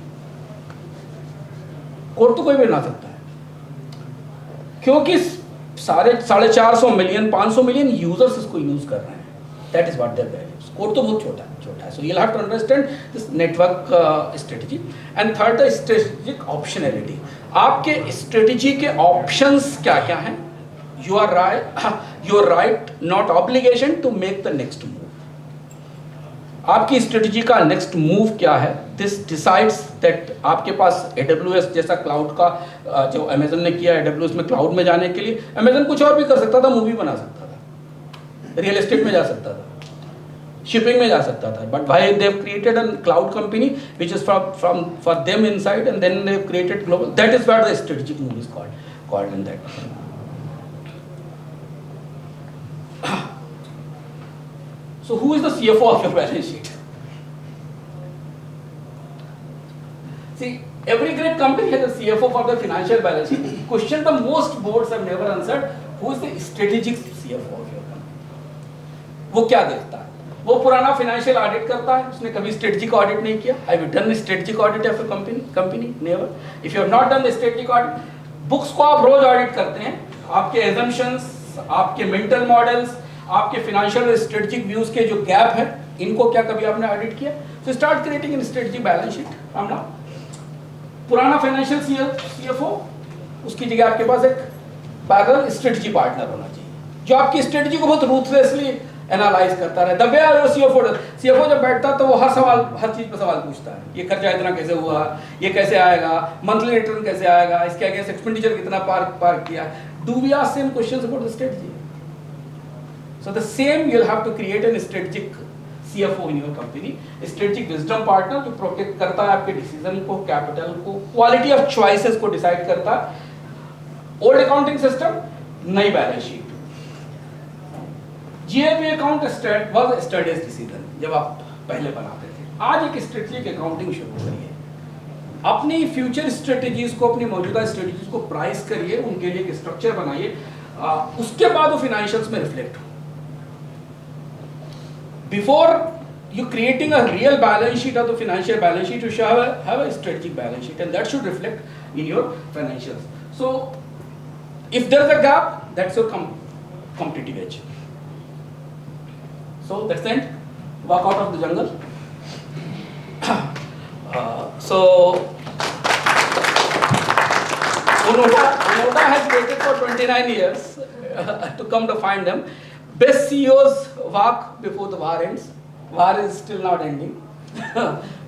Code तो कोई भी बना सकता है, क्योंकि 450 मिलियन 500 मिलियन यूजर्स इसको यूज कर रहे हैं. That is what their values. Code तो बहुत छोटा है. So you have to understand this network strategy. And third the strategic optionality. आपके स्ट्रेटजी के ऑप्शंस क्या क्या हैं. You are right not obligation to make the next move. आपकी स्ट्रेटजी का नेक्स्ट मूव क्या है. दिस डिसाइड्स दैट आपके पास AWS जैसा क्लाउड का जो अमेजन ने किया, AWS में क्लाउड में जाने के लिए अमेजन कुछ और भी कर सकता था. मूवी बना सकता था, रियल एस्टेट में जा सकता था, शिपिंग में जा सकता था. बट भाई they have created a cloud company which is from for them inside and then they have created global. That is what the strategic move is called in that. So who is the CFO of your balance sheet? See, every great company has a CFO for the financial balance sheet. Question the most boards have never answered. Who is the strategic CFO of your company? वो क्या देखता है? वो पुराना financial audit करता है, उसने कभी स्ट्रेटेजिक ऑडिट नहीं किया. Have you done the strategic audit of a company? Never. If you have not done the strategic audit, books को आप रोज ऑडिट करते हैं. आपके assumptions, आपके mental models, आपके फाइनेंशियल और स्ट्रेटेजिक व्यूज के जो गैप है, इनको क्या कभी आपने ऑडिट किया? सो स्टार्ट क्रिएटिंग इन स्ट्रेटेजिक बैलेंस शीट. हम ना पुराना फाइनेंशियल CFO, उसकी जगह आपके पास एक पैरेलल स्ट्रेटेजी पार्टनर होना चाहिए जो आपकी स्ट्रेटेजी को बहुत रूथलेसली एनालाइज करता रहे. द वे आर CFO जब बैठता है तो वो हर चीज पे सवाल पूछता है. ये खर्चा इतना कैसे हुआ, ये कैसे आएगा, मंथली रिटर्न कैसे आएगा, इसके अगेंस्ट एक्सपेंडिचर कितना पार्क किया. Do we ask same questions about the strategy? So the same you'll have to create a strategic CFO in your company, a strategic wisdom partner जो प्रोटेक्ट करता है आपके decision को, कैपिटल को, quality of choices को decide करता है. Old accounting system, नई balance sheet. GAP account was studies decision जब आप पहले बनाते थे. आज एक स्ट्रेटेजिक अकाउंटिंग शुरू करिए. अपनी फ्यूचर स्ट्रेटेजीज को, अपनी मौजूदा स्ट्रेटेजीज को प्राइस करिए, उनके लिए एक स्ट्रक्चर बनाइए. उसके बाद वो फाइनेंशियल्स में रिफ्लेक्ट हो. Before you creating a real balance sheet or the financial balance sheet, you should have a strategic balance sheet, and that should reflect in your financials. So, if there is a gap, that's your competitive edge. So that's the end. Walk out of the jungle. So, Unoda has waited for 29 years to come to find them. Best CEOs walk before the war ends. War is still not ending.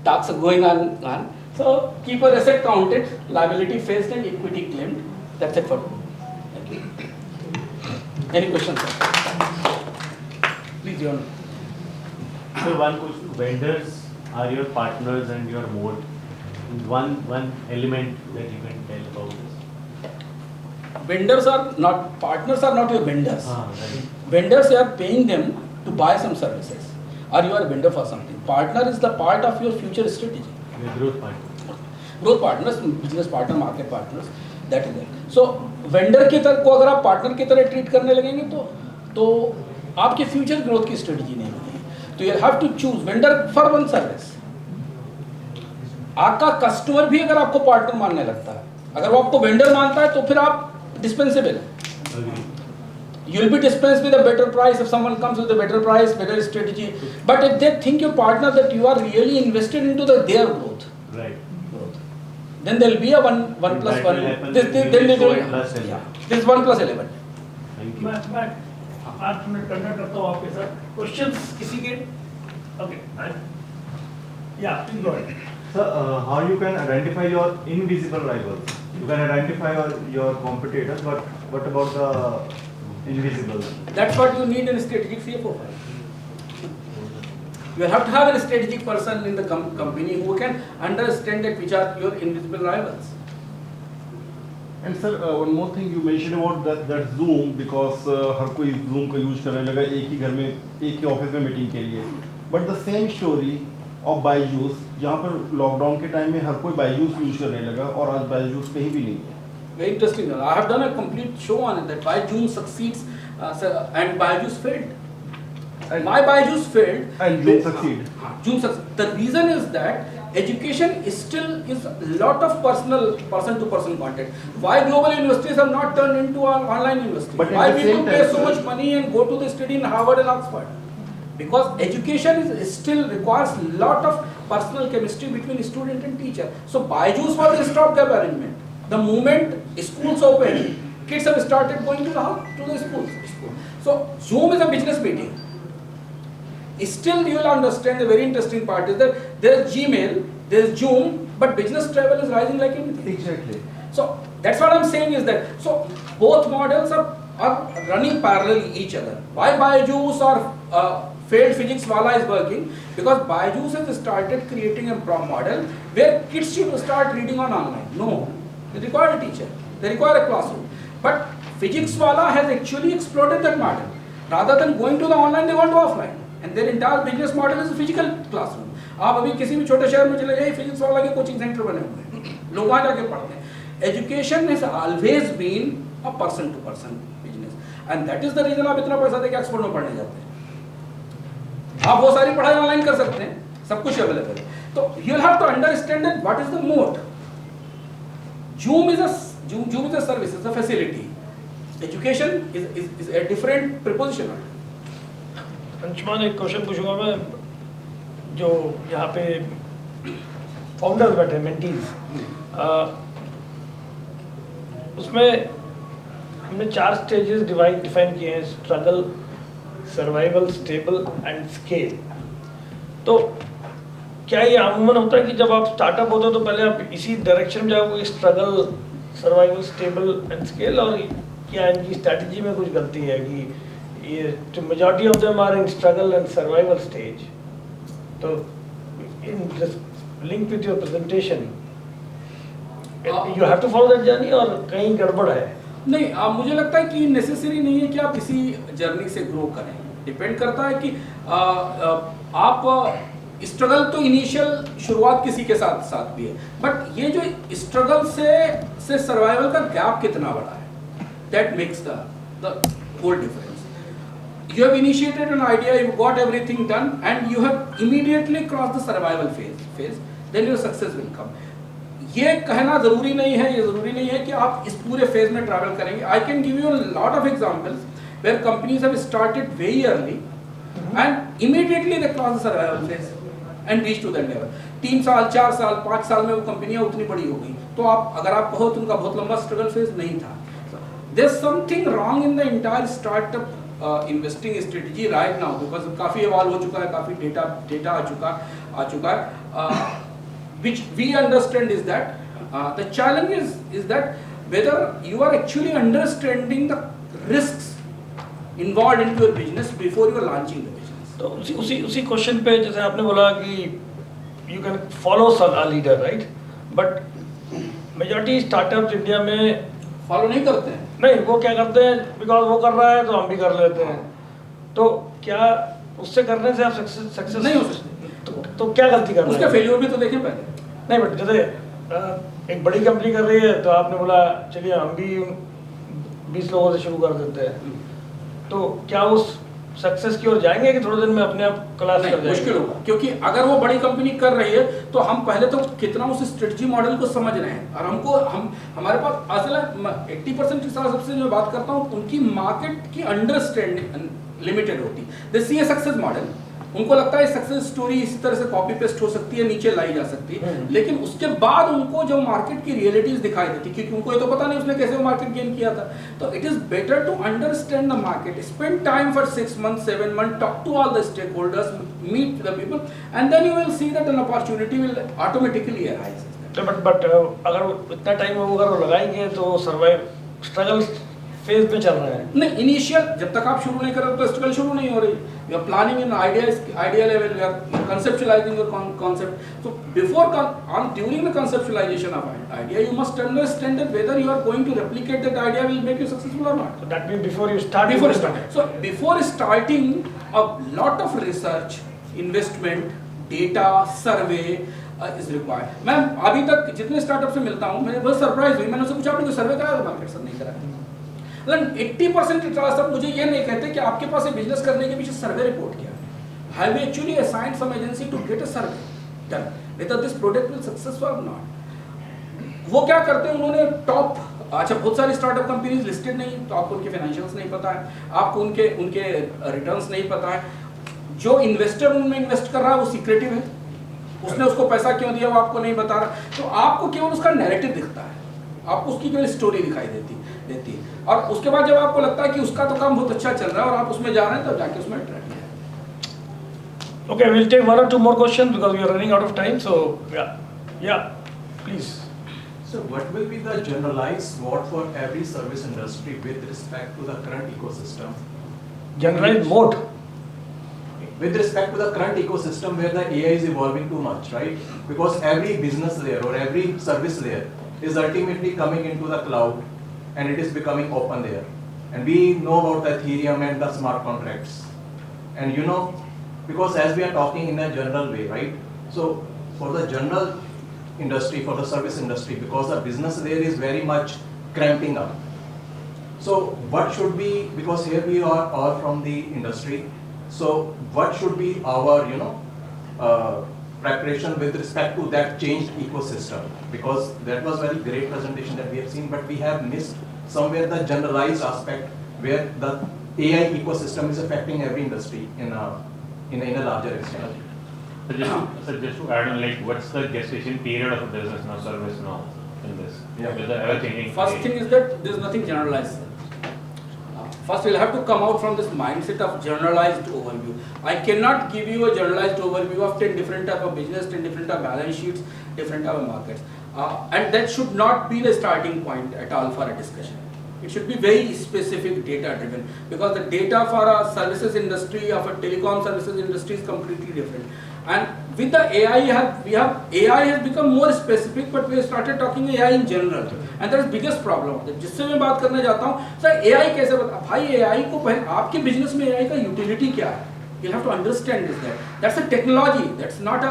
Talks are going on. So keep your asset counted, liability faced, and equity claimed. That's it for me. Thank you. Any questions, sir? Please, John. So one question: vendors are your partners and your moat. One element that you can tell about this. Vendors are not partners. Are not your vendors. Right. Vendors, you are paying them to buy some services, or you are a vendor for something. Partner is the part of your future strategy. Your growth partner. Growth partners, business partner, market partners, that is it. So vendor की तरह को अगर आप partner की तरह treat करने लगेंगे तो आपके फ्यूचर ग्रोथ की स्ट्रेटजी नहीं बनेगी. तो you have to choose vendor for one service. आपका कस्टमर भी अगर आपको पार्टनर मानने लगता है, अगर वो आपको वेंडर मानता है, तो फिर आप डिस्पेंसेबल है. You'll be dispensed with a better price if someone comes with a better price, better strategy. But if they think your partner that you are really invested into their growth, Right. Then there will be a 1 plus That 1. will happen This, when then we they show will, it plus 11. yeah, this is 1 plus 11. Thank you. मैं 5 minute conduct करता हूँ आपके साथ questions किसी के okay या please go ahead Sir, how you can identify your invisible rivals? You can identify your competitors, but what about the invisible? That's what you need in a strategic CFO file. You have to have a strategic person in the company who can understand that which are your invisible rivals. And sir, one more thing you mentioned about that Zoom, because हर कोई Zoom का use करने लगा एक ही घर में एक ही office में meeting के लिए. But the same story of Byju's, जहाँ पर लॉकडाउन के टाइम में हर कोई Byju's यूज करने लगा और आज Byju's कहीं भी नहीं है. Very interesting. I have done a complete show on it that why Zoom succeeds and Byju's failed. And Why Byju's failed? And Zoom succeed. Zoom succeed. The reason is that education is still a lot of person-to-person contact. Why global universities have not turned into an online university? But at Why the people same pay time, so sir- much money and go to the study in Harvard and Oxford? Because education is still requires lot of personal chemistry between student and teacher. So Byju's was a stopgap arrangement. The moment schools opened, kids have started going to the schools. So Zoom is a business meeting. Still, you will understand the very interesting part is that there is Gmail, there is Zoom, but business travel is rising like anything. Exactly. So that's what I'm saying is that so both models are running parallel each other. Why Byju's or failed physics wala is working? Because Byju's has started creating a model where kids should start reading on online. No, they require a teacher, they require a classroom. But physics wala has actually exploded that model. Rather than going to the online, they want to offline. And their entire business model is a physical classroom. आप अभी किसी भी छोटे शहर में चले जाइए, physics वाला के कोचिंग सेंटर बने हुए हैं, लोग वहाँ जाके पढ़ते हैं. Education has always been a person to person business, and that is the reason आप इतना पैसा देके ऑक्सफोर्ड में पढ़ने जाते हैं. आप वो सारी पढ़ाई ऑनलाइन कर सकते हैं, सब कुछ अवेलेबल है. तो you will have to understand that what is the mode. Zoom is a service, is a facility. Education is a different preposition. Anshuman एक क्वेश्चन पूछूंगा मैं जो यहाँ पे फाउंडर्स बैठे मेंटीज उसमें हमने 4 स्टेजेस डिफाइन किए हैं struggle survival stable and scale तो क्या ये अमूमन होता है कि जब आप स्टार्टअप होते हो तो पहले आप इसी डायरेक्शन में जाओगे struggle survival stable and scale और क्या इनकी स्ट्रैटेजी में कुछ गलती है कि ये majority of them are in struggle and survival stage. So, in this link with your presentation, you have to follow that journey और कहीं गड़बड़ है? नहीं, मुझे लगता है कि नेसेसरी नहीं है कि आप इसी जर्नी से ग्रो करें. डिपेंड करता है कि आप स्ट्रगल तो इनिशियल शुरुआत किसी के साथ भी है, बट ये जो स्ट्रगल से सर्वाइवल का गैप कितना बड़ा है, that makes the whole difference. You have initiated an idea, you got everything done, and you have immediately crossed the survival phase. Then your success will come. ये कहना जरूरी नहीं है, ये जरूरी नहीं है कि आप इस पूरे फेज में ट्रैवल करेंगे. I can give you a lot of examples where companies have started very early and immediately they cross the survival phase and reach to that level. 3 साल, 4 साल, 5 साल में वो कंपनियां उतनी बड़ी हो गई. तो आप अगर आप कहो तो उनका बहुत लंबा स्ट्रगल फेज नहीं था. There's something wrong in the entire startup investing strategy right now because काफ़ी इवॉल्व हो चुका है, काफ़ी डेटा आ चुका है. Which we understand is that the challenge is that whether you are actually understanding the risks involve in your business before you are launching the business. तो उसी क्वेश्चन पे जैसे आपने बोला कि you can follow a leader right, but majority startups India में follow नहीं करते हैं. नहीं, वो क्या करते हैं बिकॉज वो कर रहा है तो हम भी कर लेते हैं. तो क्या उससे करने से आप सक्सेस नहीं हो सकते. तो क्या गलती कर रहे उसका हैं? फेल्योर भी तो देखें पहले. नहीं बट जैसे एक बड़ी कंपनी कर रही है तो आपने बोला चलिए हम भी 20 लोगों से शुरू कर देते हैं, तो क्या उस सक्सेस की ओर जाएंगे कि थोड़े दिन में अपने आप क्लास कर जाएंगे? मुश्किल होगा, क्योंकि अगर वो बड़ी कंपनी कर रही है तो हम पहले तो कितना उस स्ट्रेटजी मॉडल को समझ रहे हैं, और हमारे पास असल 80% के साथ सबसे जो बात करता हूँ उनकी मार्केट की अंडरस्टैंडिंग लिमिटेड होती. दे सी ए सक्सेस मॉडल उनको लगता है सक्सेस स्टोरी इसी तरह से कॉपी पेस्ट हो सकती है, नीचे लाई जा सकती है, लेकिन उसके बाद उनको जो मार्केट की रियलिटीज दिखाई देती, क्योंकि उनको ये तो पता नहीं उसने कैसे वो मार्केट गेन किया था. तो it is better to understand the market, spend time for 6 months 7 months, talk to all the stake holders, meet the people, and then you will see that an opportunity will automatically arise. But अगर इतना time वो अगर लगाएंगे तो survive struggle phase में चल रहा है. नहीं, इनिशियल जब तक आप शुरू नहीं करो तो स्ट्रगल शुरू नहीं हो रही. You are planning in idea level, you are conceptualizing your concept. So before during the conceptualization of idea, you must understand that whether you are going to replicate that idea will make you successful or not. So that means before you start. So before starting, a lot of research, investment, data, survey is required. मैं अभी तक जितने startup से मिलता हूँ, मैं बहुत surprise हुई. मैंने उससे पूछा आपने कोई सर्वे कराया तो मार्केट सर नहीं कराया. 80% स्टार्टअप मुझे ये नहीं कहते कि आपके पास बिजनेस करने के पीछे सर्वे रिपोर्ट किया. Have you actually assigned some agency to get a survey done whether this product will successful or not? वो क्या करते हैं, उन्होंने टॉप, अच्छा बहुत सारी स्टार्टअप कंपनीज लिस्टेड नहीं, तो आपको उनके फाइनेंशियल्स नहीं पता है, आपको उनके रिटर्न्स नहीं पता है, जो इन्वेस्टर उनमें इन्वेस्ट कर रहा है वो सीक्रेटिव है, उसने उसको पैसा क्यों दिया वो आपको नहीं बता रहा. तो आपको केवल उसका नैरेटिव दिखता है, आपको उसकी केवल स्टोरी दिखाई देती है, और उसके बाद जब आपको लगता है कि उसका तो काम बहुत अच्छा चल रहा है और आप उसमें जा रहे हैं, तब जाके उसमें ट्रैक है. Okay, we'll take 1 or 2 more questions because we are running out of time. So yeah, please. So what will be the generalized mode for every service industry with respect to the current ecosystem? Generalized mode. With respect to the current ecosystem where the AI is evolving too much, right? Because every business layer or every service layer is ultimately coming into the cloud and it is becoming open there. And we know about the Ethereum and the smart contracts. And you know, because as we are talking in a general way, right? So for the general industry, for the service industry, because the business there is very much cramping up. So what should be, because here we are all from the industry, so what should be our, preparation with respect to that changed ecosystem? Because that was very great presentation that we have seen, but we have missed somewhere the generalized aspect where the AI ecosystem is affecting every industry in a larger extent. So just to add on, like, what's the gestation period of a business now, service now, in this? Yeah. With the ever-changing. First thing is that there is nothing generalized. First, we'll have to come out from this mindset of generalized overview. I cannot give you a generalized overview of 10 different type of business, 10 different type of balance sheets, different type of markets. And that should not be the starting point at all for a discussion. It should be very specific, data driven, because the data for a services industry, of a telecom services industry is completely different. And with the AI, AI has become more specific, but we have started talking AI in general, and that is biggest problem. जिससे मैं बात करने जाता हूँ, sir AI कैसे बता, भाई AI को पहले आपके बिजनेस में AI का यूटिलिटी क्या है? You have to understand this. That's a technology. That's not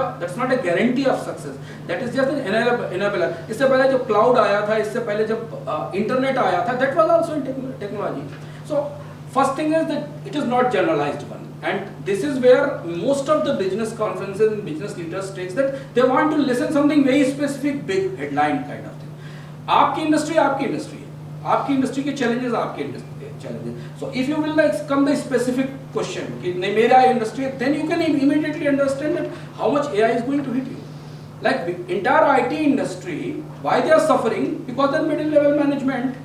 a guarantee of success. That is just an enabler. इससे पहले जब cloud आया था, इससे पहले जब internet आया था, that was also a technology. So first thing is that it is not generalized one, and this is where most of the business conferences and business leaders takes that they want to listen something very specific, big headline kind of thing. आपकी industry है, आपकी industry के challenges आपके industry challenges. So if you will come the specific question, कि नहीं मेरा industry, then you can immediately understand that how much AI is going to hit you. Like entire IT industry, why they are suffering? Because their middle level management,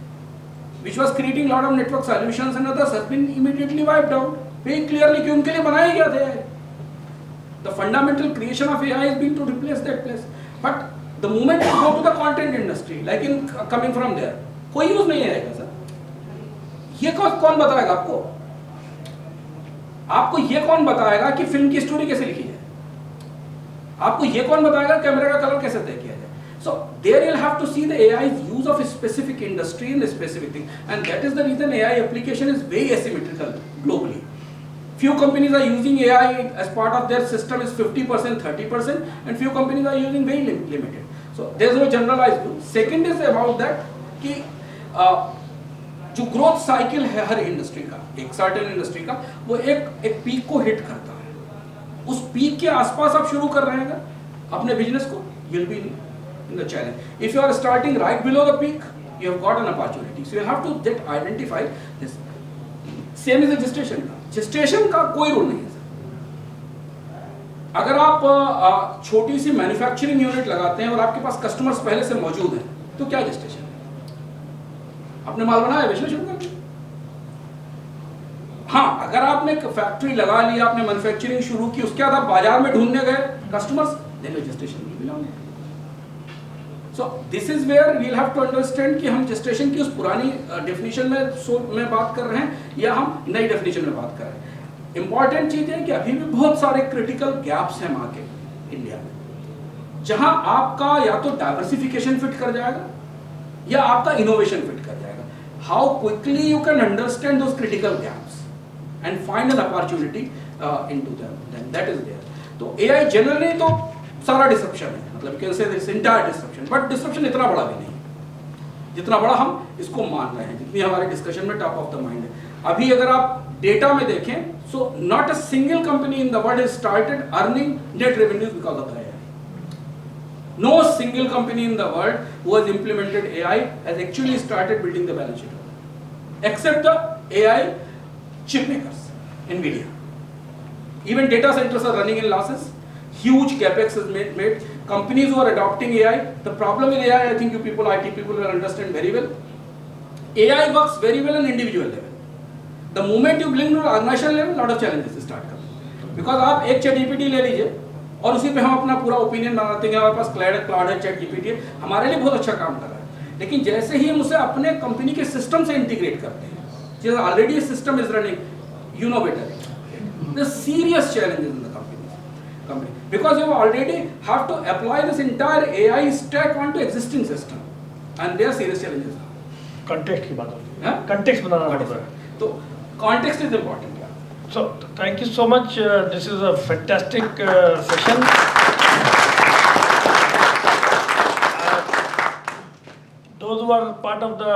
which was creating a lot of network solutions and others, has been immediately wiped out. Very clearly कि उनके लिए बनाया गया था AI. The fundamental creation of AI has been to replace that place. But the moment you go to the content industry, like in coming from there, कोई use नहीं आएगा sir. ये कौन बताएगा आपको? आपको ये कौन बताएगा कि फिल्म की स्टोरी कैसे लिखी जाए? आपको ये कौन बताएगा कैमरे का कलर कैसे तय किया जाए? So there you'll have to see the AI's use of a specific industry in a specific thing, and that is the reason AI application is very asymmetrical globally. Few companies are using AI as part of their system is 50%, 30%, and few companies are using very limited. So there's no generalized view. Second is about that कि जो growth cycle है हर industry का, एक certain industry का, वो एक peak को hit करता है. उस पीक के आसपास आप शुरू कर रहे हैं अपने बिजनेस को, you'll be in the challenge. If you are starting right below the peak, you have got an opportunity. So you have to get identify this. Same is the gestation का. Gestation का कोई role नहीं है sir. अगर आप छोटी सी manufacturing unit लगाते हैं और आपके पास कस्टमर्स पहले से मौजूद हैं, तो क्या जेस्टेशन है? आपने माल बनाया, बेचना शुरू कर दिया। हाँ, अगर आपने फैक्ट्री लगा ली, आपने मैन्युफैक्चरिंग शुरू की, उसके बाद आप बाजार में ढूंढने गए customers, then your gestation will be longer. So this is where we will have to understand कि हम जेस्टेशन की उस पुरानी डेफिनेशन में बात कर रहे हैं या हम नई डेफिनेशन में बात कर रहे हैं। इंपॉर्टेंट चीज है कि अभी भी बहुत सारे क्रिटिकल गैप्स हैं मार्केट इंडिया में, जहां आपका या तो डाइवर्सिफिकेशन फिट कर जाएगा या आपका इनोवेशन फिट कर जाएगा। How quickly you can understand those critical gaps and find an opportunity into them, that is there. तो एआई जनरली तो सारा डिसरप्शन है, मतलब you can say this entire disruption, but disruption इतना बड़ा भी नहीं जितना बड़ा हम इसको मान रहे हैं, जितनी हमारे डिस्कशन में टॉप ऑफ द माइंड है। अभी अगर आप डेटा में देखें, so not a single company in the world has started earning net revenues because of the AI. No single company in the world who has implemented AI has actually started building the balance sheet, except the AI chip makers, Nvidia. Even data centers are running in losses. Huge capex is made. Companies who are adopting AI, the problem with AI, I think you people, IT people will understand very well. AI works very well on individual level. The moment you bring to organizational level, lot of challenges start coming. Because आप एक ChatGPT ले लीजिए और उसी पे हम अपना पूरा ओपिनियन बनाते हैं, हमारे पास क्लाउड है, ChatGPT है, हमारे लिए बहुत अच्छा काम कर रहा है। लेकिन जैसे ही हम उसे अपने कंपनी के सिस्टम से इंटीग्रेट करते हैं, जैसे already system is running, you know better, the serious challenges in the company because you already have to apply this entire AI stack onto existing system and there are serious challenges. Context की बात होती है, context बनाना पड़ता है, तो context is important. So thank you so much. This is a fantastic session. Those who are part of the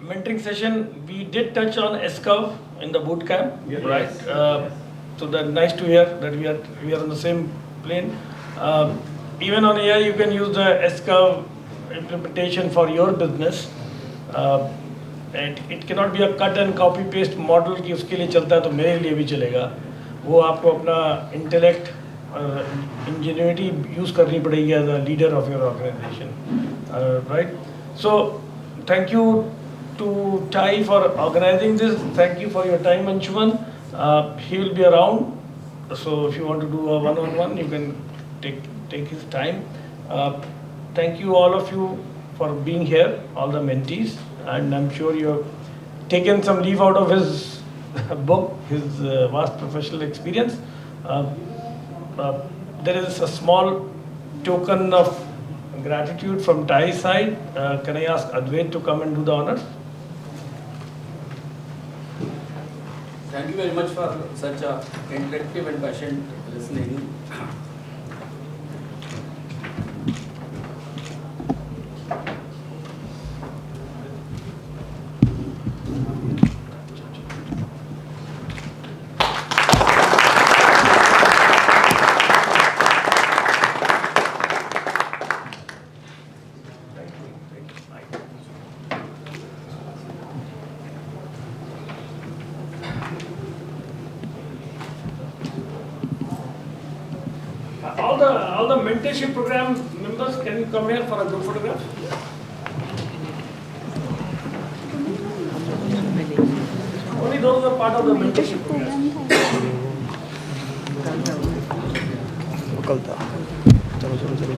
mentoring session, we did touch on S-curve in the boot camp, Yes. right? So that nice to hear that we are on the same plane. Even on AI, you can use the S-curve implementation for your business. And it cannot be a cut and copy paste model कि उसके लिए चलता है तो मेरे लिए भी चलेगा। वो आपको अपना इंटेलेक्ट और इंजीनियरिटी यूज़ करनी पड़ेगी as a leader of your organization, right? So thank you to Tai for organizing this. Thank you for your time, Anshuman. He will be around, so if you want to do a one-on-one, you can take his time. Thank you all of you for being here, all the mentees, and I'm sure you have taken some leaf out of his book, his vast professional experience. There is a small token of gratitude from Tai's side. Can I ask Advait to come and do the honors? Thank you very much for such a interactive and patient listening. All the mentorship program members, can you come here for a group photograph? Only those who are part of the mentorship program. कल था, चलो चलो चलो।